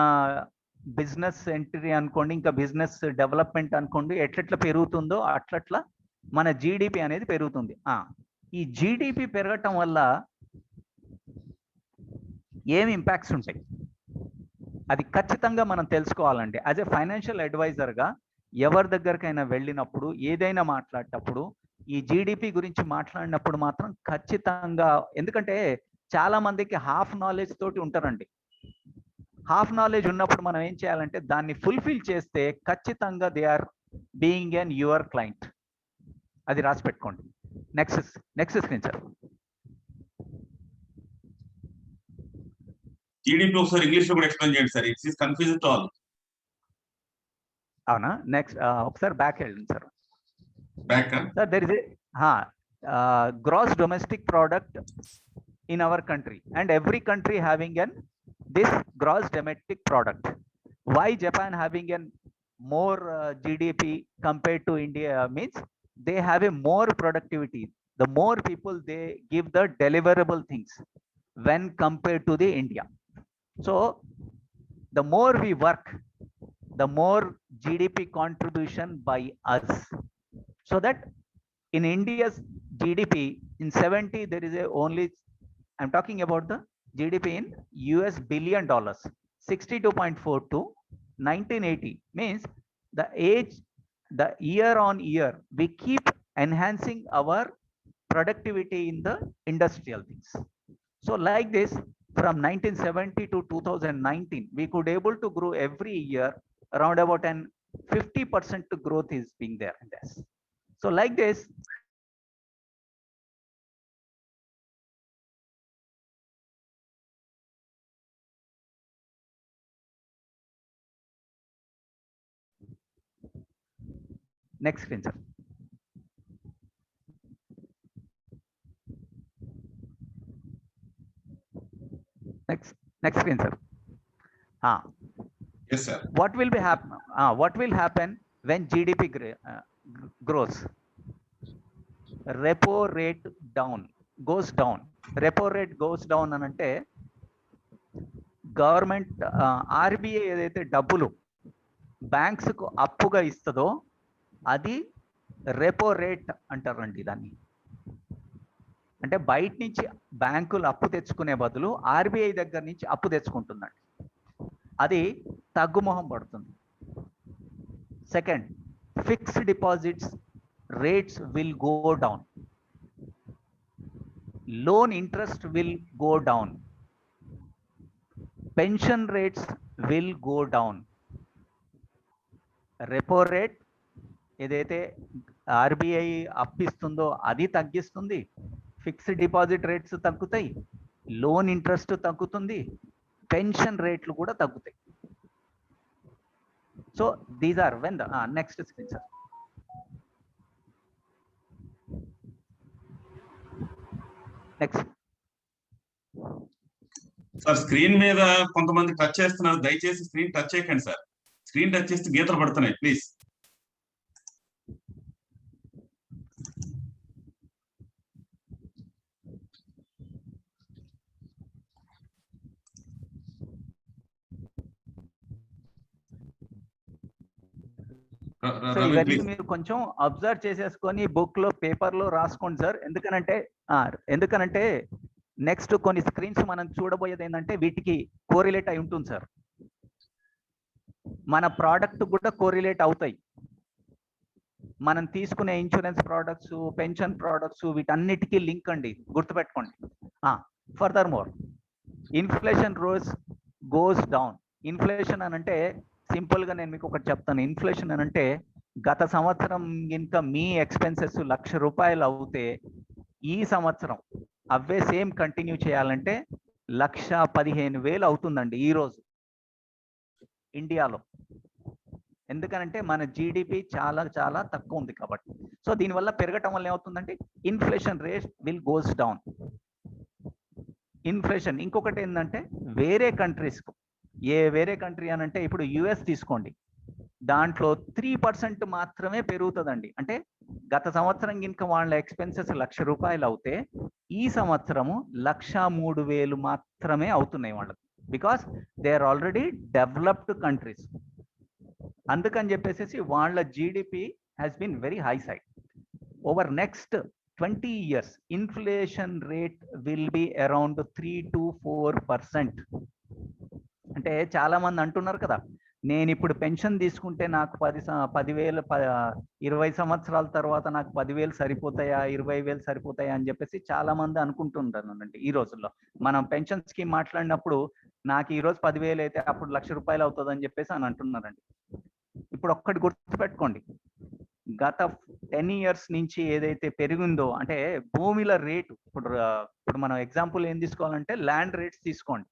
బిజినెస్ ఎంట్రీ అనుకోండి, ఇంకా బిజినెస్ డెవలప్మెంట్ అనుకోండి, ఎట్లెట్లా పెరుగుతుందో అట్లట్లా మన జీడిపి అనేది పెరుగుతుంది. ఈ జీడిపి పెరగటం వల్ల ఏమి ఇంపాక్ట్స్ ఉంటాయి అది ఖచ్చితంగా మనం తెలుసుకోవాలండి. యాజ్ ఎ ఫైనాన్షియల్ అడ్వైజర్గా ఎవరి దగ్గరికైనా వెళ్ళినప్పుడు, ఏదైనా మాట్లాడేటప్పుడు ఈ జీడిపి గురించి మాట్లాడినప్పుడు మాత్రం ఖచ్చితంగా, ఎందుకంటే చాలా మందికి హాఫ్ నాలెడ్జ్ తోటి ఉంటారండి. హాఫ్ నాలెడ్జ్ ఉన్నప్పుడు మనం ఏం చేయాలంటే దాన్ని ఫుల్ఫిల్ చేస్తే ఖచ్చితంగా they are being an your client. అది రాసి పెట్టుకోండి. Next screen sir. జీడిపి ఒకసారి ఇంగ్లీష్ లో కూడా ఎక్స్ప్లెయిన్ చేయండి sir, it's confuse to all. అవునా? నెక్స్ట్ ఒకసారి బ్యాక్ వెళ్ళండి sir. Back sir, there is a gross domestic product in our country, and every country having this gross domestic product. Why Japan having a more GDP compared to India means they have a more productivity. The more people they give the deliverable things when compared to the India. So the more we work, the more GDP contribution by us. So that in India's GDP in 70 there is a only, I'm talking about the GDP in US billion dollars, 62.42, 1980 means the year on year we keep enhancing our productivity in the industrial things. So like this, from 1970 to 2019 we could able to grow every year around about 50% growth is being there in this. So like this, next screen sir. Next screen sir. Yes sir. What will happen when GDP grows? Repo rate goes down. Repo rate goes down anante government RBI ఏదైతే డబ్బులు బ్యాంక్స్ కు అప్పుగా ఇస్తుందో అది రెపో రేట్ అంటారండి. దాన్ని అంటే బయట నుంచి బ్యాంకులు అప్పు తెచ్చుకునే బదులు ఆర్బీఐ దగ్గర నుంచి అప్పు తెచ్చుకుంటుందండి. అది తగ్గుముఖం పడుతుంది. Second, fixed deposits rates will go down, loan interest will go down, pension rates will go down. Repo rate ఏదైతే ఆర్బీఐ అప్పిస్తుందో అది తగ్గిస్తుంది, ఫిక్స్డ్ డిపాజిట్ రేట్స్ తగ్గుతాయి, లోన్ ఇంట్రెస్ట్ తగ్గుతుంది, పెన్షన్ రేట్లు కూడా తగ్గుతాయి. So these are when the next screen sir. Next sir, screen మీద కొంతమంది టచ్ చేస్తున్నారు, దయచేసి స్క్రీన్ టచ్ చేయకండి సార్. స్క్రీన్ టచ్ చేస్తే గీతలు పడుతున్నాయి ప్లీజ్. సో ఇవన్నీ మీరు కొంచెం అబ్జర్వ్ చేసేసుకొని బుక్ లో పేపర్ లో రాసుకోండి సార్. ఎందుకనంటే నెక్స్ట్ కొన్ని స్క్రీన్స్ మనం చూడబోయేది ఏంటంటే వీటికి కోరిలేట్ అయి ఉంటుంది సార్. మన ప్రోడక్ట్ కూడా కోరిలేట్ అవుతాయి. మనం తీసుకునే ఇన్సూరెన్స్ ప్రోడక్ట్స్, పెన్షన్ ప్రోడక్ట్స్ వీటన్నిటికీ లింక్ అండి, గుర్తుపెట్టుకోండి. Further more inflation goes down. Inflation అని అంటే సింపుల్ గా నేను మీకు ఒకటి చెప్తాను. ఇన్ఫ్లేషన్ అని అంటే గత సంవత్సరం ఇంకా మీ ఎక్స్పెన్సెస్ ₹1,00,000 అవుతే ఈ సంవత్సరం అవే సేమ్ కంటిన్యూ చేయాలంటే 1,15,000 అవుతుందండి ఈ రోజు ఇండియాలో. ఎందుకనంటే మన జీడిపి చాలా చాలా తక్కువ ఉంది కాబట్టి. సో దీనివల్ల పెరగటం వల్ల ఏమవుతుందంటే inflation rate will goes down. Inflation ఇంకొకటి ఏంటంటే వేరే కంట్రీస్, వేరే కంట్రీ అని అంటే ఇప్పుడు యుఎస్ తీసుకోండి, దాంట్లో 3% మాత్రమే పెరుగుతుందండి. అంటే గత సంవత్సరం ఇంకా వాళ్ళ ఎక్స్పెన్సెస్ ₹1,00,000 అవుతే ఈ సంవత్సరము 1,03,000 మాత్రమే అవుతున్నాయి వాళ్ళకి. Because they are already developed countries. అందుకని చెప్పేసి వాళ్ళ GDP has been very high side. Over next 20 years inflation rate will be around 3 to 4%. అంటే చాలా మంది అంటున్నారు కదా, నేను ఇప్పుడు పెన్షన్ తీసుకుంటే నాకు 20 సంవత్సరాల తర్వాత నాకు 10,000 సరిపోతాయా, 20,000 సరిపోతాయా అని చెప్పేసి చాలా మంది అనుకుంటుంటారండి. ఈ రోజుల్లో మనం పెన్షన్ స్కీమ్ మాట్లాడినప్పుడు నాకు ఈ రోజు 10,000 అయితే అప్పుడు ₹1,00,000 అవుతుంది అని చెప్పేసి అని అంటున్నారండి. ఇప్పుడు ఒక్కటి గుర్తుపెట్టుకోండి, గత 10 years నుంచి ఏదైతే పెరిగిందో అంటే భూమిల రేటు, ఇప్పుడు మనం ఎగ్జాంపుల్ ఏం తీసుకోవాలంటే ల్యాండ్ రేట్స్ తీసుకోండి.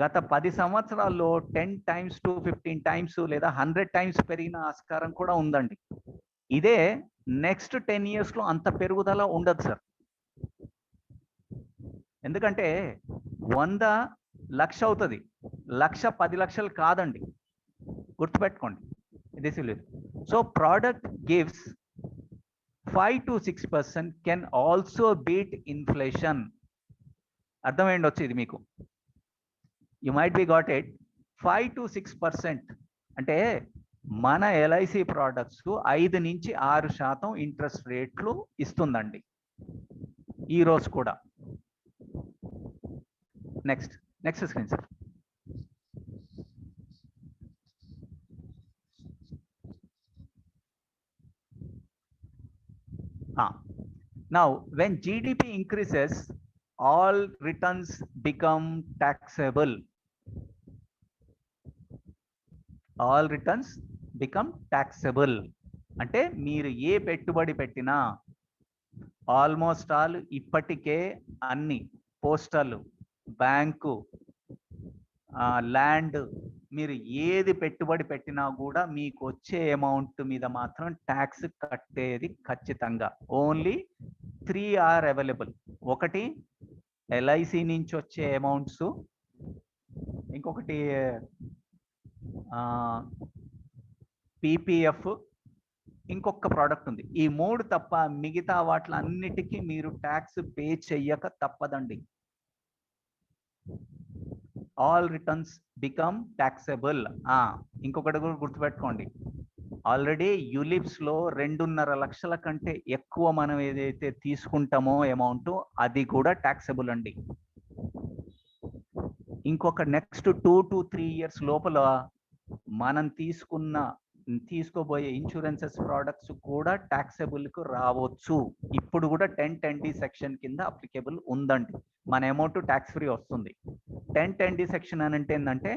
గత 10 సంవత్సరాల్లో 10 times to 15 times లేదా 100 times పెరిగిన ఆస్కారం కూడా ఉందండి. ఇదే నెక్స్ట్ 10 years లో అంత పెరుగుదల ఉండదు సార్. ఎందుకంటే 100 లక్ష అవుతుంది, 1,00,000 10 లక్షలు కాదండి, గుర్తుపెట్టుకోండి. This will so product gives 5 to 6% can also beat inflation. అర్థమైంది వచ్చి ఇది మీకు. You might be got it. 5 to 6% అంటే మన ఎల్ఐసి ప్రోడక్ట్స్ 5 నుంచి 6% ఇంట్రెస్ట్ రేట్లు ఇస్తుందండి ఈ రోజు కూడా. Next screen sir. Now when GDP increases, all returns become taxable. All returns become taxable. అంటే మీరు ఏ పెట్టుబడి పెట్టినా ఆల్మోస్ట్ ఆల్ ఇప్పటికే అన్ని పోస్టల్, బ్యాంకు, ల్యాండ్, మీరు ఏది పెట్టుబడి పెట్టినా కూడా మీకు వచ్చే అమౌంట్ మీద మాత్రం ట్యాక్స్ కట్టేది ఖచ్చితంగా. Only 3 are available. ఒకటి ఎల్ఐసి నుంచి వచ్చే అమౌంట్స్, ఇంకొకటి పిపిఎఫ్, ఇంకొక ప్రోడక్ట్ ఉంది. ఈ 3 తప్ప మిగతా వాటిలన్నిటికీ మీరు ట్యాక్స్ పే చెయ్యక తప్పదండి. All returns become taxable. ఇంకొకటి కూడా గుర్తుపెట్టుకోండి, ఆల్రెడీ యులిప్స్ లో 2.5 లక్షల కంటే ఎక్కువ మనం ఏదైతే తీసుకుంటామో అమౌంట్ అది కూడా ట్యాక్సబుల్ అండి. ఇంకొక నెక్స్ట్ 2 to 3 years లోపల మనం తీసుకోబోయే ఇన్సూరెన్సెస్ ప్రోడక్ట్స్ కూడా ట్యాక్సబుల్ కు రావచ్చు. ఇప్పుడు కూడా 1010D సెక్షన్ కింద అప్లికేబుల్ ఉందండి. మన అమౌంట్ ట్యాక్స్ ఫ్రీ వస్తుంది. 1010D సెక్షన్ అని అంటే ఏంటంటే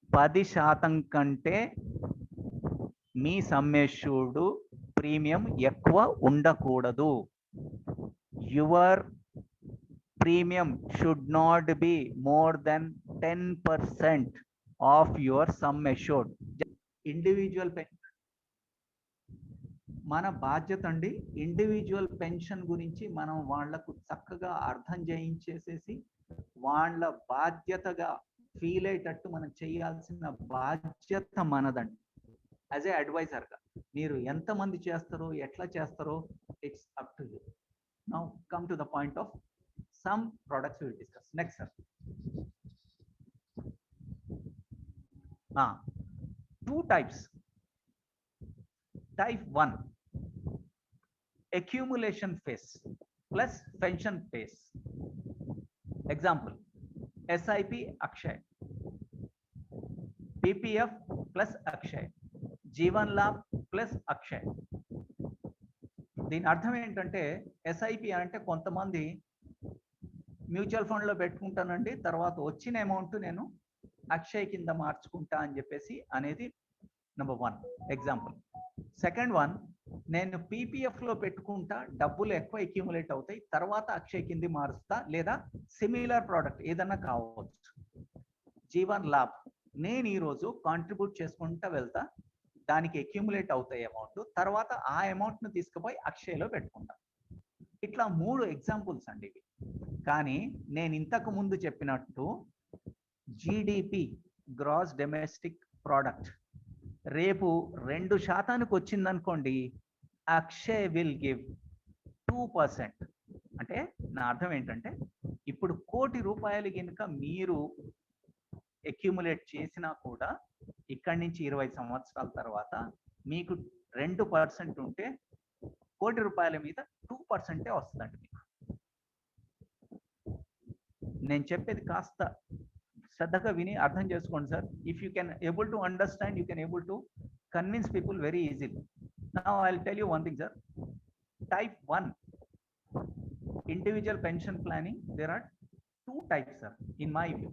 10% కంటే మీ సమ్మెష్యూర్డ్ ప్రీమియం ఎక్కువ ఉండకూడదు. Your premium should not be more than 10% of your sum assured. Individual pension మన బాధ్యత అండి. ఇండివిజువల్ పెన్షన్ గురించి మనం వాళ్లకు చక్కగా అర్థం చేయించేసేసి వాళ్ళ బాధ్యతగా ఫీల్ అయ్యేటట్టు మనం చేయాల్సిన బాధ్యత మనదండి. యాజ్ ఏ అడ్వైజర్గా మీరు ఎంతమంది చేస్తారో, ఎట్లా చేస్తారో, it's up to you. Now come to the point of some products will discuss. Next sir. Two types. Type 1, accumulation phase plus pension phase. Example, SIP Akshay, PPF plus Akshay, Jeevan Labh plus Akshay. దీని అర్థం ఏంటంటే ఎస్ఐపి అంటే కొంతమంది మ్యూచువల్ ఫండ్లో పెట్టుకుంటానండి, తర్వాత వచ్చిన అమౌంట్ నేను అక్షయ్ కింద మార్చుకుంటా అని చెప్పేసి అనేది నెంబర్ 1 ఎగ్జాంపుల్. సెకండ్ వన్, నేను పీపీఎఫ్లో పెట్టుకుంటా, డబ్బులు ఎక్కువ అక్యూములేట్ అవుతాయి, తర్వాత అక్షయ్ కింద మారుస్తా, లేదా సిమిలర్ ప్రోడక్ట్ ఏదన్నా కావచ్చు. జీవన్ లాభ్, నేను ఈరోజు కాంట్రిబ్యూట్ చేసుకుంటా వెళ్తా, దానికి అక్యూములేట్ అవుతాయి అమౌంట్, తర్వాత ఆ అమౌంట్ను తీసుకుపోయి అక్షయ్లో పెట్టుకుంటా. ఇట్లా 3 ఎగ్జాంపుల్స్ అండి ఇవి. కానీ నేను ఇంతకు ముందు చెప్పినట్టు జీడిపి, గ్రాస్ డొమెస్టిక్ ప్రోడక్ట్, రేపు 2% వచ్చిందనుకోండి, అక్షయ్ విల్ గివ్ 2%. అంటే నా అర్థం ఏంటంటే ఇప్పుడు 1 కోటి రూపాయలు కనుక మీరు అక్యూములేట్ చేసినా కూడా ఇక్కడి నుంచి 20 సంవత్సరాల తర్వాత మీకు 2% ఉంటే 1 కోటి రూపాయల మీద 2% వస్తుందండి మీకు. నేను చెప్పేది కాస్త శ్రద్ధగా విని అర్థం చేసుకోండి sir. If you can able to understand, you can able to convince people very easily. Now I will tell you one thing sir. Type 1, individual pension planning, there are 2 types sir in my view.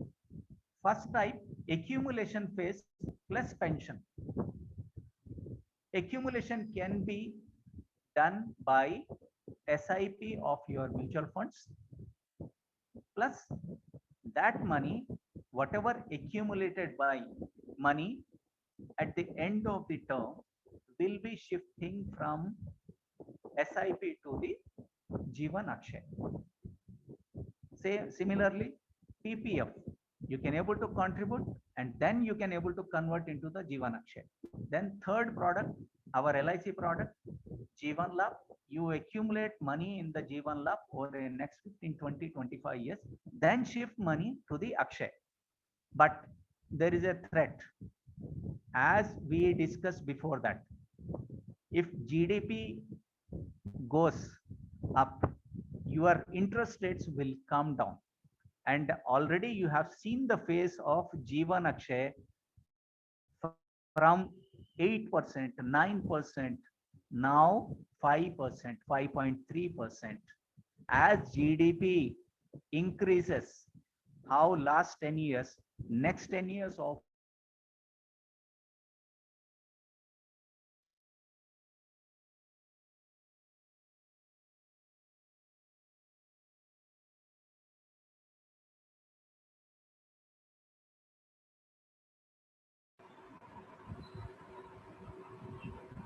First type, accumulation phase plus pension. Accumulation can be done by SIP of your mutual funds, plus that money, whatever accumulated by money at the end of the term will be shifting from SIP to the Jeevan Akshay. Say similarly, PPF, you can able to contribute and then you can able to convert into the Jeevan Akshay. Then third product, our LIC product, Jeevan Labh, you accumulate money in the Jeevan Labh over the next 15, 20, 25 years, then shift money to the Akshay. But there is a threat. As we discussed before that, if GDP goes up, your interest rates will come down. And already you have seen the phase of Jeevan Akshay from 8%, 9%, now 5%, 5.3%. As GDP increases, how last 10 years, next 10 years of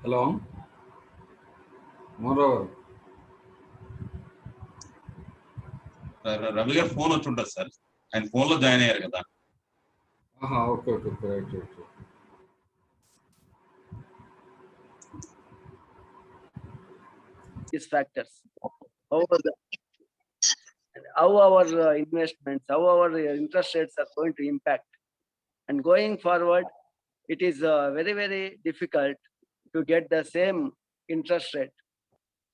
hello moreover Ravi గారు ఫోన్ వచ్చి ఉంటుంది సార్, ఆయన ఫోన్ లో జాయిన్ అయ్యారు కదా. Okay okay right right. These factors, how our investments, how our interest rates are going to impact, and going forward, it is very, very difficult to get the same interest rate.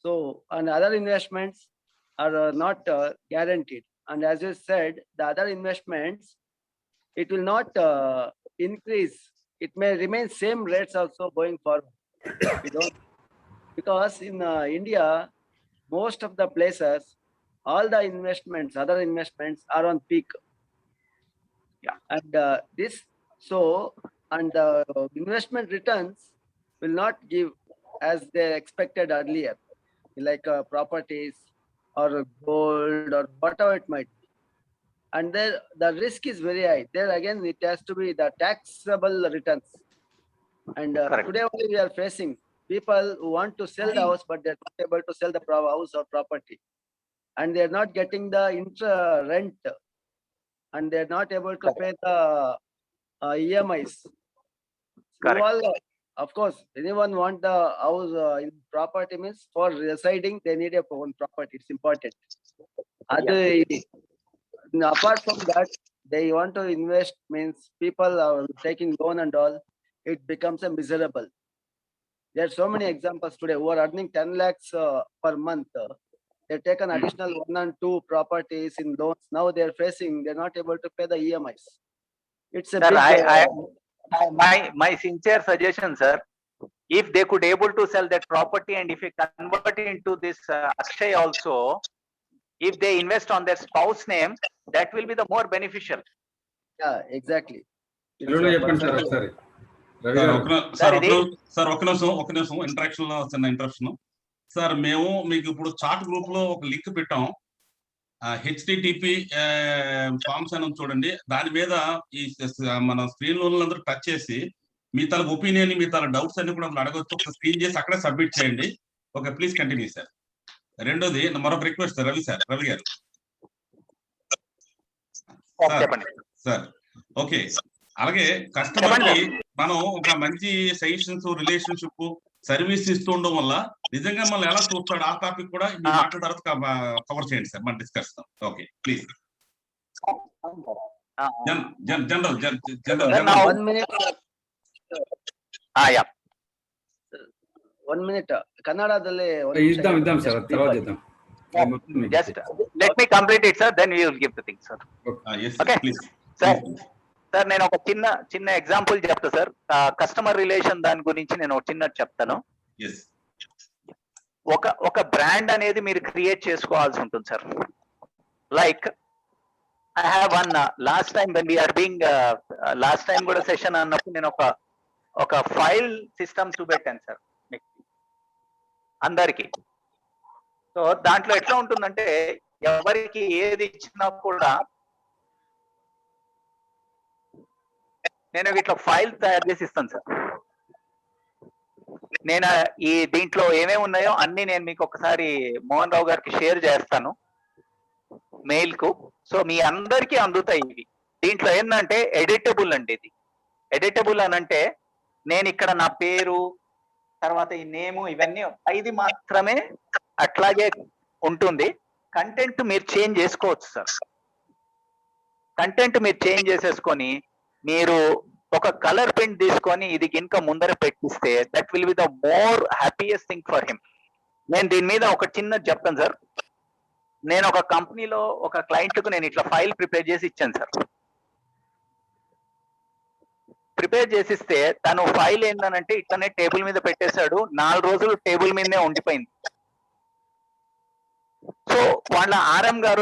So, and other investments are not guaranteed. And as you said, the other investments, it will not increase. It may remain same rates also going forward. We don't, because in India, most of the places, all the investments, other investments are on peak. Yeah. And this, so, and the investment returns will not give as they expected earlier, like properties or gold or whatever it might be. And there, the risk is very high. There again, it has to be the taxable returns. And today only we are facing people who want to sell the house, but they're not able to sell the house or property. And they're not getting the rent and they're not able to Correct. pay the EMIs. Correct. All, of course, anyone want the house in property means for residing, they need a own property. It's important. Apart from that, they want to invest means people are taking loan and all. It becomes a miserable. There are so many examples today who are earning 10 lakhs per month. They take an additional 1 and 2 properties in loans. Now they're not able to pay the EMIs. It's a Sir, big. my sincere suggestion, sir, if they could able to sell that property and if you convert it into this Akshay also, if they invest on their spouse name, that will be the more beneficial. Yeah, exactly. తెలుగులో చెప్పండి సార్ ఒకసారి రవి సార్ గారు. ఒక నిమిషం ఇంటరాక్షన్ లో చిన్న ఇంటరప్షన్. సార్ మేము మీకు ఇప్పుడు చాట్ గ్రూప్ లో ఒక లింక్ పెట్టాం. HTTP ఫార్మ్స్ అని చూడండి. దాని మీద ఈ మన స్క్రీన్ లో అందరూ టచ్ చేసి మీ తల ఒపీనియన్, మీ తల డౌట్స్ అన్ని కూడా అడగవచ్చు. ఒక స్క్రీన్ చేసి అక్కడే సబ్మిట్ చేయండి. Okay, please continue sir. రెండోది మరొక రిక్వెస్ట్ సార్, రవి గారు సార్. ఓకే, అలాగే కస్టమర్ కి మనం ఒక మంచి సజెషన్స్, రిలేషన్షిప్, సర్వీస్ ఇస్తూ ఉండడం వల్ల నిజంగా మనం ఎలా చూస్తాడు ఆ టాపిక్ కూడా మీ మాటల తర్వాత కవర్ చేయండి సార్, మనం డిస్కస్ చేస్తాం. Okay, please. General 1 minute. 1 minute. ಕನ್ನಡದಲ್ಲಿ ఇద్దాం సార్, తర్వాత చేద్దాం. Just let me complete it, sir. Then we will give the thing, sir. Okay, sir. Sir నేను ఒక చిన్న ఎగ్జాంపుల్ చెప్తా సార్. కస్టమర్ రిలేషన్ దాని గురించి నేను ఒక చిన్నది చెప్తాను. ఒక బ్రాండ్ అనేది మీరు క్రియేట్ చేసుకోవాల్సి ఉంటుంది sir. Like I have one last time when we are being last time కూడా సెషన్ అన్నప్పుడు నేను ఒక ఫైల్ సిస్టమ్ చూపెట్టాను సార్ అందరికి. సో దాంట్లో ఎట్లా ఉంటుందంటే ఎవరికి ఏది ఇచ్చినా కూడా నేను ఇట్లా ఫైల్ తయారు చేసి ఇస్తాను సార్. నేను దీంట్లో ఏమేమి ఉన్నాయో అన్ని నేను మీకు ఒకసారి మోహన్ రావు గారికి షేర్ చేస్తాను మెయిల్ కు. సో మీ అందరికీ అందుతాయి ఇవి. దీంట్లో ఏంటంటే ఎడిటబుల్ అండి. ఇది ఎడిటబుల్ అని అంటే నేను ఇక్కడ నా పేరు, తర్వాత ఈ నేము, ఇవన్నీ ఇది మాత్రమే అట్లాగే ఉంటుంది. కంటెంట్ మీరు చేంజ్ చేసుకోవచ్చు సార్. కంటెంట్ మీరు చేంజ్ చేసేసుకొని మీరు ఒక కలర్ పెయింట్ తీసుకొని ఇది ఇంకా ముందర పెట్టిస్తే that will be the more happiest thing for him. నేను దీని మీద ఒక చిన్నది చెప్తాను సార్. నేను ఒక కంపెనీలో ఒక క్లయింట్ కు నేను ఇట్లా ఫైల్ ప్రిపేర్ చేసి ఇచ్చాను సార్. ప్రిపేర్ చేసిస్తే తను ఫైల్ ఏందనంటే ఇట్లనే టేబుల్ మీద పెట్టేశాడు. 4 రోజులు టేబుల్ మీదనే ఉండిపోయింది. సో వాళ్ళ RM గారు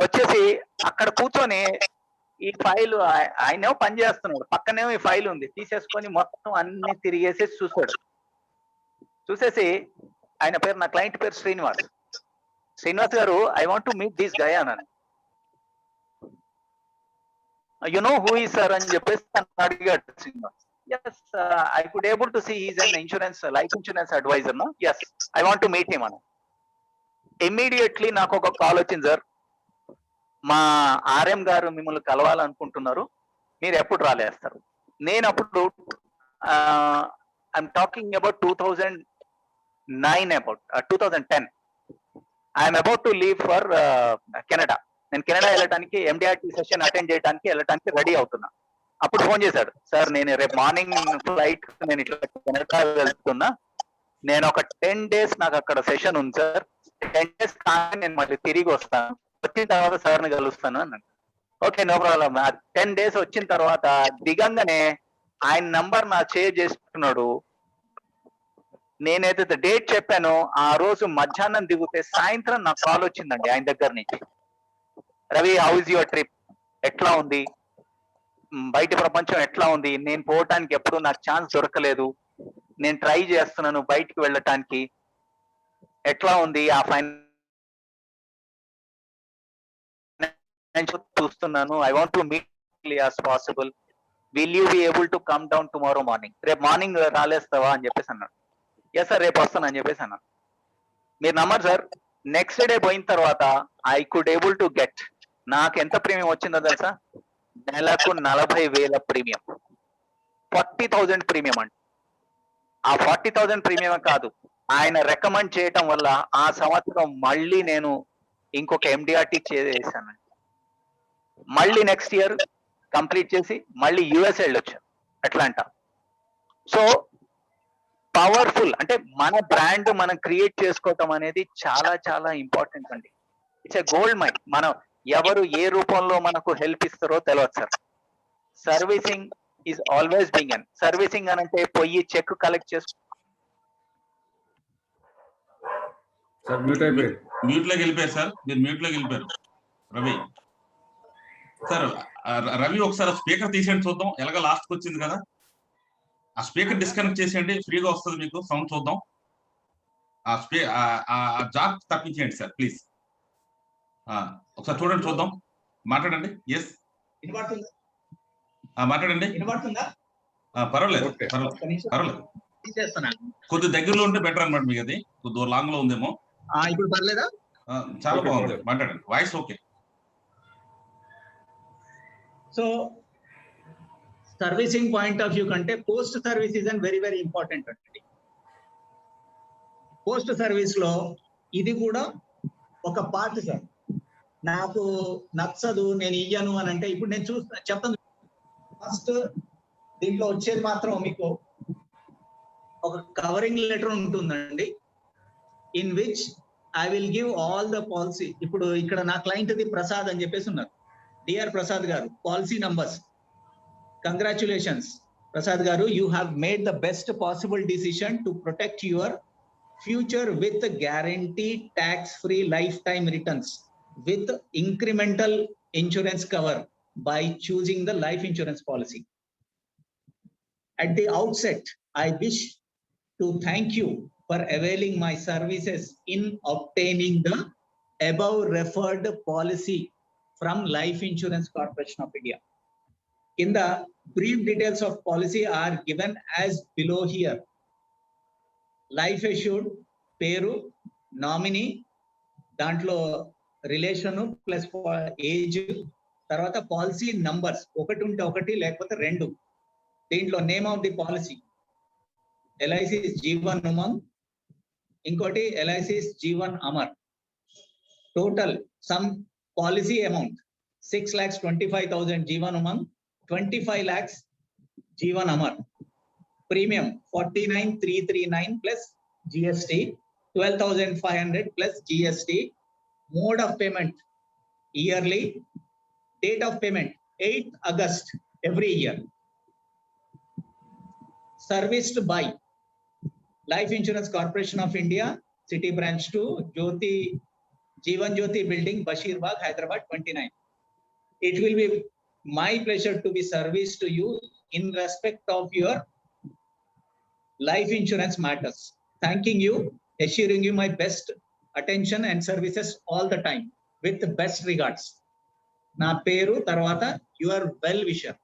వచ్చేసి అక్కడ కూర్చొని ఈ ఫైల్ ఆయనేమో పని చేస్తున్నాడు, పక్కనేమో ఈ ఫైల్ ఉంది, తీసేసుకొని మొత్తం అన్ని తిరిగేసి చూసేసి ఆయన పేరు, నా క్లయింట్ పేరు శ్రీనివాస్ గారు, I want to meet this guy అన్నాను. యు నో హూ ఈ సార్ అని చెప్పేసి అడిగాడు Srinivas. Yes, I could able to see is an life insurance advisor. No, yes, I want to meet him అన్న. ఇమ్మీడియట్లీ నాకు ఒక కాల్ వచ్చింది, సార్ మా RM గారు మిమ్మల్ని కలవాలనుకుంటున్నారు, మీరు ఎప్పుడు రాలేస్తారు. నేను అప్పుడు I'm talking about 2010 I'm about to leave for Canada. నేను కెనడా వెళ్ళడానికి MDRT సెషన్ అటెండ్ చేయడానికి రెడీ అవుతున్నా. అప్పుడు ఫోన్ చేశాడు, సార్ నేను రేపు మార్నింగ్ ఫ్లైట్ నేను ఇట్లా కెనడా వెళ్తున్నా, నేను ఒక 10 days నాకు అక్కడ సెషన్ ఉంది సార్, 10 days కానీ నేను మళ్ళీ తిరిగి వస్తాను, వచ్చిన తర్వాత సార్ని కలుస్తాను అన్నాను. Okay, no problem. 10 days వచ్చిన తర్వాత దిగంగానే ఆయన నంబర్ నా షేర్ చేసుకున్నాడు. నేనైతే డేట్ చెప్పాను ఆ రోజు మధ్యాహ్నం దిగితే సాయంత్రం నాకు కాల్ వచ్చిందండి ఆయన దగ్గర నుంచి. Ravi, how is your trip, ఎట్లా ఉంది, బయట ప్రపంచం ఎట్లా ఉంది, నేను పోవటానికి ఎప్పుడు నాకు ఛాన్స్ దొరకలేదు, నేను ట్రై చేస్తున్నాను బయటికి వెళ్ళటానికి, ఎట్లా ఉంది ఆ చూస్తున్నాను, I want to meet as possible, will you be able to come down tomorrow morning, రేపు మార్నింగ్ రాలేస్తావా అని చెప్పేసి అన్నాడు. ఎస్ సార్, రేపు వస్తాను అని చెప్పేసి అన్నాను. మీరు నమ్మరు సార్, నెక్స్ట్ డే పోయిన తర్వాత I could able to get నాకు ఎంత ప్రీమియం వచ్చిందో తెలుసా? నెలకు 40,000 ప్రీమియం, 40,000 ప్రీమియం అండి. ఆ 40,000 ప్రీమియం కాదు, ఆయన రికమెండ్ చేయటం వల్ల ఆ సంవత్సరం మళ్ళీ నేను ఇంకొక ఎండిఆర్టీ చేశాను. మళ్ళీ నెక్స్ట్ ఇయర్ కంప్లీట్ చేసి మళ్ళీ యుఎస్ వెళ్ళొచ్చాను, అట్లాంటా. సో పవర్ఫుల్ అంటే మన బ్రాండ్ మనం క్రియేట్ చేసుకోవటం అనేది చాలా చాలా ఇంపార్టెంట్ అండి. It's a gold mine. మనం ఎవరు ఏ రూపంలో మనకు హెల్ప్ ఇస్తారో తెలియదు సార్. Servicing is always being an. Servicing అని అంటే పోయి చెక్ కలెక్ట్ చేసుకో. సార్ మ్యూట్ అయిపోయారు. మ్యూట్ లోకి వెళ్ళిపోయారు సార్, మీరు మ్యూట్ లోకి వెళ్ళిపోయారు రవి సార్. రవి ఒకసారి స్పీకర్ తీసేయండి చూద్దాం, ఎలాగ లాస్ట్ వచ్చింది కదా. ఆ స్పీకర్ డిస్కనెక్ట్ చేసేయండి, ఫ్రీగా వస్తుంది మీకు సౌండ్ చూద్దాం. ఆ జాబ్ తప్పించేయండి సార్ ప్లీజ్. ఒకసారి చూడండి చూద్దాం, మాట్లాడండి. ఎస్ మాట్లాడండి. పర్వాలేదు పర్వాలేదు, కొద్ది దగ్గరలో ఉంటే బెటర్ అనమాట మీకు, అది కొద్ది లాంగ్ లో ఉందేమో. ఇప్పుడు పర్లేదా? చాలా బాగుంది, మాట్లాడండి, voice okay. So servicing point of view కంటే post service is and very very important అండి. పోస్ట్ సర్వీస్ లో ఇది కూడా ఒక పార్ట్ సార్. నాకు నచ్చదు, నేను ఇయ్యను అని అంటే ఇప్పుడు నేను చెప్తాను. ఫస్ట్ దీంట్లో వచ్చేది మాత్రం మీకు ఒక కవరింగ్ లెటర్ ఉంటుందండి, in which I will give all the policy. ఇప్పుడు ఇక్కడ నా క్లయింట్ ది ప్రసాద్ అని చెప్పేసి ఉన్నారు. డియర్ ప్రసాద్ గారు, పాలసీ నంబర్స్, కంగ్రాచులేషన్స్ ప్రసాద్ గారు, you have made the best possible decision to protect your future with guarantee tax free life time returns with incremental insurance cover by choosing the life insurance policy. At the outset, I wish to thank you for availing my services in obtaining the above referred policy from Life Insurance Corporation of India. In the brief details of policy are given as below here. Life assured, peru, nominee, దాంట్లో రిలేషన్ ప్లస్ ఏజ్, తర్వాత పాలసీ నంబర్స్, ఒకటి ఉంటే ఒకటి లేకపోతే రెండు. దీంట్లో name of the policy LIC's Jeevan Umang, ఇంకోటి LIC's Jeevan Amar. Total sum policy amount 6,25,000 Jeevan Umang, 25 lakhs Jeevan Amar. Premium 49,339 plus GST, 12,500 plus GST. Mode of payment yearly. Date of payment 8th August every year. Serviced by Life Insurance Corporation of India, City Branch 2, Jyoti Jeevan Jyoti Building, Bashir Bagh, Hyderabad 29. It will be my pleasure to be serviced to you in respect of your life insurance matters. Thanking you, assuring you my best attention and services all the time with the best regards. నా పేరు తర్వాత your well wisher.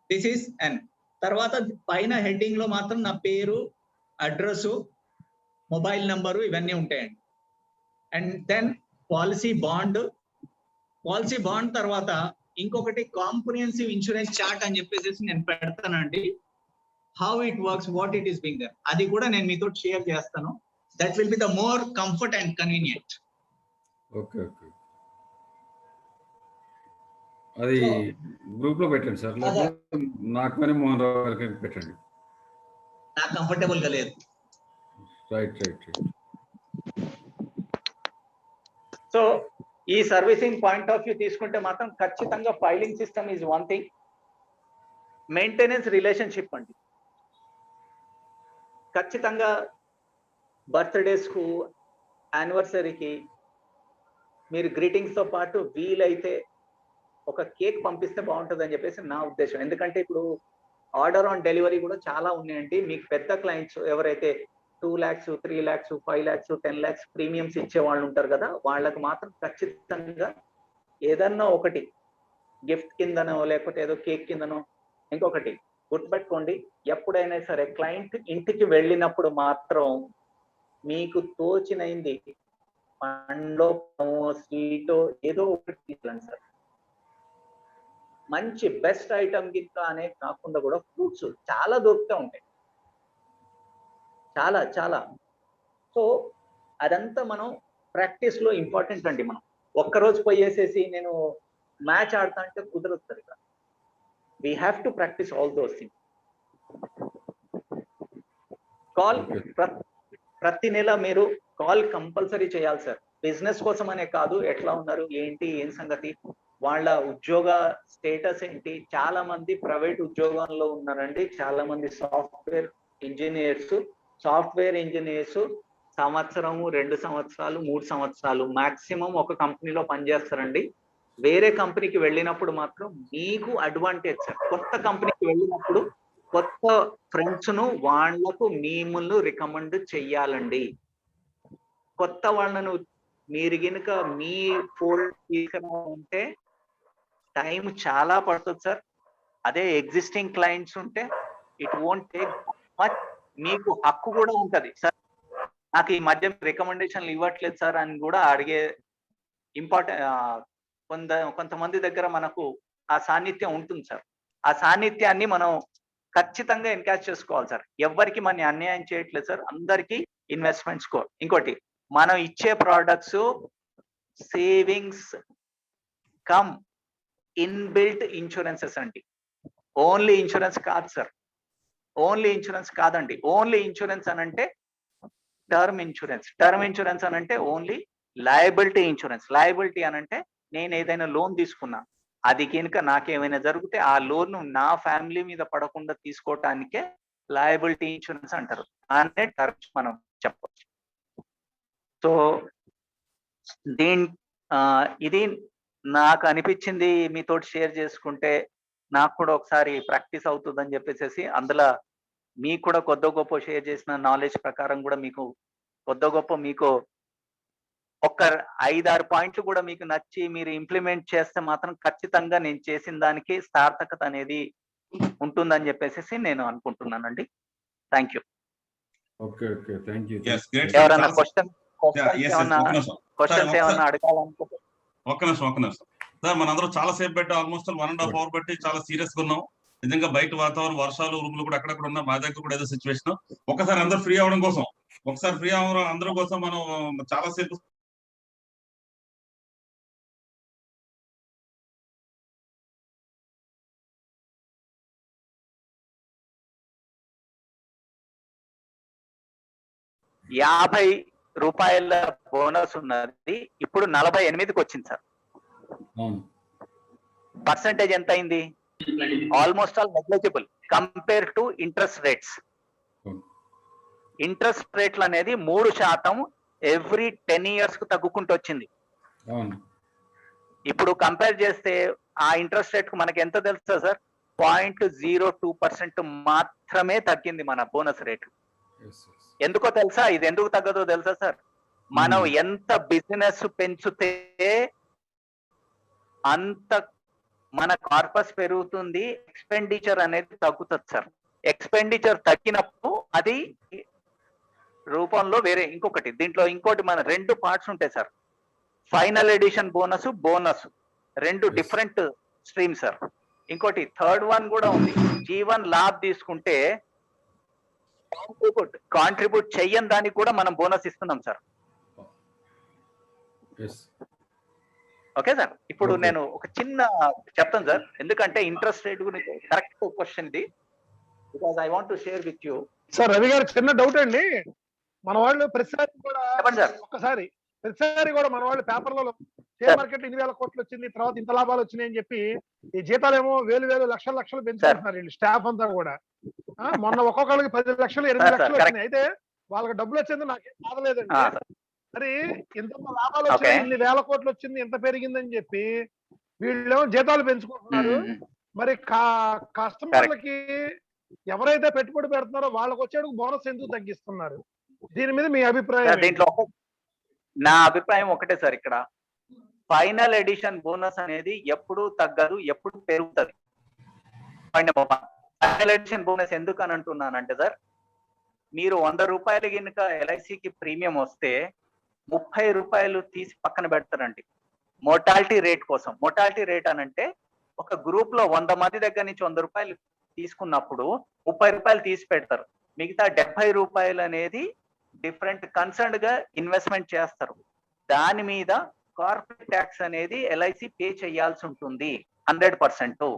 This is and తర్వాత పైన హెడ్డింగ్ లో మాత్రం నా పేరు, అడ్రస్, మొబైల్ నంబరు ఇవన్నీ ఉంటాయండి. And then policy bond. Policy bond తర్వాత ఇంకొకటి కాంప్రిహెన్సివ్ ఇన్సూరెన్స్ చార్ట్ అని చెప్పేసి నేను పెడతానండి. How it works, what it is being there, అది కూడా నేను మీతో షేర్ చేస్తాను. That will be the more comfort and convenient. Okay okay, అది గ్రూప్ లో పెట్టండి సార్, లేకపోతే నాకు కానీ మోహన్ రావు గారికి పెట్టండి. నాకు కంఫర్టబుల్ గా లేదు. Right right right. సో ఈ సర్వీసింగ్ పాయింట్ ఆఫ్ వ్యూ తీసుకుంటే మాత్రం ఖచ్చితంగా filing system is one thing. Maintenance relationship అండి. ఖచ్చితంగా బర్త్డేస్ కు, యానివర్సరీకి మీరు గ్రీటింగ్స్ తో పాటు వీలైతే ఒక కేక్ పంపిస్తే బాగుంటుంది అని చెప్పేసి నా ఉద్దేశం. ఎందుకంటే ఇప్పుడు ఆర్డర్ ఆన్ డెలివరీ కూడా చాలా ఉన్నాయండి. మీకు పెద్ద క్లయింట్స్ ఎవరైతే 2 lakhs, 3 lakhs, 5 lakhs, 10 lakhs premiums ఇచ్చే వాళ్ళు ఉంటారు కదా, వాళ్ళకి మాత్రం ఖచ్చితంగా ఏదన్నా ఒకటి గిఫ్ట్ కిందనో లేకపోతే ఏదో కేక్ కిందనో. ఇంకొకటి గుర్తుపెట్టుకోండి, ఎప్పుడైనా సరే క్లయింట్ ఇంటికి వెళ్ళినప్పుడు మాత్రం మీకు తోచినైంది పండ్లో స్వీట్ ఏదో ఒకటి తీసుకెళ్ళండి సార్. మంచి బెస్ట్ ఐటమ్ గిట్ట అనే కాకుండా కూడా ఫ్రూట్స్ చాలా దొరుకుతూ ఉంటాయి, చాలా చాలా. సో అదంతా మనం ప్రాక్టీస్ లో ఇంపార్టెంట్ అండి. మనం ఒక్కరోజు పోయేసేసి నేను మ్యాచ్ ఆడతా అంటే కుదరదు సార్. ఇక్కడ we have to practice all those things. Call ప్రతి నెల మీరు కాల్ కంపల్సరీ చేయాలి సార్. బిజినెస్ కోసం అనే కాదు, ఎట్లా ఉన్నారు ఏంటి ఏం సంగతి, వాళ్ళ ఉద్యోగ స్టేటస్ ఏంటి. చాలా మంది ప్రైవేట్ ఉద్యోగంలో ఉన్నారండి, చాలా మంది సాఫ్ట్వేర్ ఇంజనీర్స్ సంవత్సరము 2 సంవత్సరాలు 3 సంవత్సరాలు మాక్సిమం ఒక కంపెనీలో పనిచేస్తారండి. వేరే కంపెనీకి వెళ్ళినప్పుడు మాత్రం మీకు అడ్వాంటేజ్ సార్. కొత్త కంపెనీకి వెళ్ళినప్పుడు కొత్త ఫ్రెండ్స్ ను వాళ్లకు మిమ్మల్ని రికమెండ్ చెయ్యాలండి. కొత్త వాళ్ళను మీరు గినుక మీ ఫోల్డ్ తీసుకుంటే టైం చాలా పడుతుంది సార్. అదే ఎగ్జిస్టింగ్ క్లయింట్స్ ఉంటే ఇట్ వోంట్ టేక్ మచ్. మీకు హక్కు కూడా ఉంటది సార్, నాకు ఈ మధ్య రికమెండేషన్లు ఇవ్వట్లేదు సార్ అని కూడా అడిగే కొంతమంది దగ్గర మనకు ఆ సాన్నిధ్యం ఉంటుంది సార్. ఆ సాన్నిధ్యాన్ని మనం ఖచ్చితంగా ఎన్కాష్ చేసుకోవాలి సార్. ఎవరికి మనం అన్యాయం చేయట్లేదు సార్, అందరికీ ఇన్వెస్ట్మెంట్స్ ఇంకోటి మనం ఇచ్చే products savings come inbuilt insurances అండి. ఓన్లీ ఇన్సూరెన్స్ కాదు సార్, ఓన్లీ ఇన్సూరెన్స్ కాదండి. ఓన్లీ ఇన్సూరెన్స్ అని అంటే టర్మ్ ఇన్సూరెన్స్ అని అంటే ఓన్లీ లయబిలిటీ ఇన్సూరెన్స్. లయబిలిటీ అని అంటే నేను ఏదైనా లోన్ తీసుకున్నా, అది కనుక నాకేమైనా జరిగితే ఆ లోన్ నా ఫ్యామిలీ మీద పడకుండా తీసుకోవటానికే లయబిలిటీ ఇన్సూరెన్స్ అంటారు. అనే టర్మ్స్ మనం చెప్పవచ్చు. సో ఇది నాకు అనిపించింది మీతో షేర్ చేసుకుంటే నాకు కూడా ఒకసారి ప్రాక్టీస్ అవుతుందని చెప్పేసి, అందులో మీకు కూడా కొద్ది గొప్ప షేర్ చేసిన నాలెడ్జ్ ప్రకారం కూడా మీకు కొద్ది గొప్ప మీకు ఒక 5-6 పాయింట్లు కూడా మీకు నచ్చి మీరు ఇంప్లిమెంట్ చేస్తే మాత్రం ఖచ్చితంగా నేను చేసిన దానికి సార్థకత అనేది ఉంటుందని చెప్పేసి నేను అనుకుంటున్నానండి. Thank you. Okay okay, thank you. ఎవరన్నా క్వశ్చన్స్ ఏమన్నా అడగాలనుకుంటే ఒక్క నిమిషం సార్. మనందరం చాలా సేపు పెట్టి ఆల్మోస్ట్ 1.5 అవర్ బట్టి చాలా సీరియస్ గా ఉన్నాం. నిజంగా బయట వాతావరణం, వర్షాలు, ఉరుములు కూడా అక్కడక్కడ ఉన్నా, మా దగ్గర కూడా ఏదో సిచ్యువేషన్. ఒకసారి అందరూ ఫ్రీ అవడం కోసం, అందరి కోసం మనం చాలా సేపు ₹50 బోనస్ ఉన్నది, ఇప్పుడు 48కి వచ్చింది సార్. పర్సెంటేజ్ ఎంత అయింది? Almost all negligible compare to interest rates. Interest రేట్లు అనేది 3% ఎవ్రీ 10 years కు తగ్గుకుంటూ వచ్చింది. ఇప్పుడు కంపేర్ చేస్తే ఆ ఇంట్రెస్ట్ రేట్ కు మనకి ఎంత తెలుసా సార్? 0.02% మాత్రమే తగ్గింది మన బోనస్ రేటు. ఎందుకో తెలుసా? ఇది ఎందుకు తగ్గదో తెలుసా సార్? మనం ఎంత బిజినెస్ పెంచితే అంత మన కార్పస్ పెరుగుతుంది, ఎక్స్పెండిచర్ అనేది తగ్గుతుంది సార్. ఎక్స్పెండిచర్ తగ్గినప్పుడు అది రూపంలో వేరే ఇంకొకటి, దీంట్లో ఇంకోటి మన 2 పార్ట్స్ ఉంటాయి sir. Final edition bonus 2 different stream sir. ఇంకోటి థర్డ్ వన్ కూడా ఉంది. జీవన్ లాభ్ తీసుకుంటే కాంట్రిబ్యూట్ చెయ్యని దానికి కూడా మనం బోనస్ ఇస్తున్నాం సార్. Okay sir. ఇప్పుడు నేను ఒక చిన్న చెప్తాను సార్, ఎందుకంటే ఇంట్రెస్ట్ రేట్ గురించి కరెక్ట్ క్వశ్చన్ ఇది, because I want to share with you. Sir Ravi గారు చిన్న డౌట్ అండి. మన వాళ్ళు ప్రతిసారి కూడా మన వాళ్ళు పేపర్లలో షేర్ మార్కెట్ 2,000 కోట్లు వచ్చింది, తర్వాత ఇంత లాభాలు వచ్చినాయి అని చెప్పి ఈ జీతాలేమో వేలు లక్షలు పెంచుకుంటున్నారు వీళ్ళు, స్టాఫ్ అంతా కూడా. మొన్న ఒక్కొక్కరికి 10 లక్షలు 8 లక్షలు వచ్చినాయి. అయితే వాళ్ళకి డబ్బులు వచ్చేది నాకేం బాధలేదండి. మరి ఇంత లాభాలు వచ్చినాయి, ఇన్ని వేల కోట్లు వచ్చింది, ఎంత పెరిగిందని చెప్పి వీళ్ళేమో జీతాలు పెంచుకుంటున్నారు. మరి కస్టమర్లకి ఎవరైతే పెట్టుబడి పెడుతున్నారో వాళ్ళకి వచ్చేందుకు బోనస్ ఎందుకు తగ్గిస్తున్నారు? దీని మీద మీ అభిప్రాయం? దీంట్లో నా అభిప్రాయం ఒకటే సార్, ఇక్కడ ఫైనల్ ఎడిషన్ బోనస్ అనేది ఎప్పుడు తగ్గదు, ఎప్పుడు పెరుగుతుంది. ఫైనల్ ఎడిషన్ బోనస్ ఎందుకు అని అంటున్నానంటే సార్, మీరు ₹100 కనుక LICకి ప్రీమియం వస్తే రూపాయలు తీసి పక్కన పెడతారండి మోర్టాలిటీ రేట్ కోసం. మోర్టాలిటీ రేట్ అనంటే ఒక గ్రూప్ లో 100 మంది దగ్గర నుంచి 100 రూపాయలు తీసుకున్నప్పుడు 30 రూపాయలు తీసి పెడతారు. మిగతా 70 రూపాయలు అనేది డిఫరెంట్ కన్సర్న్డ్ గా ఇన్వెస్ట్మెంట్ చేస్తారు. దాని మీద కార్పొరేట్ ట్యాక్స్ అనేది ఎల్ఐసి పే చేయాల్సి ఉంటుంది 100%.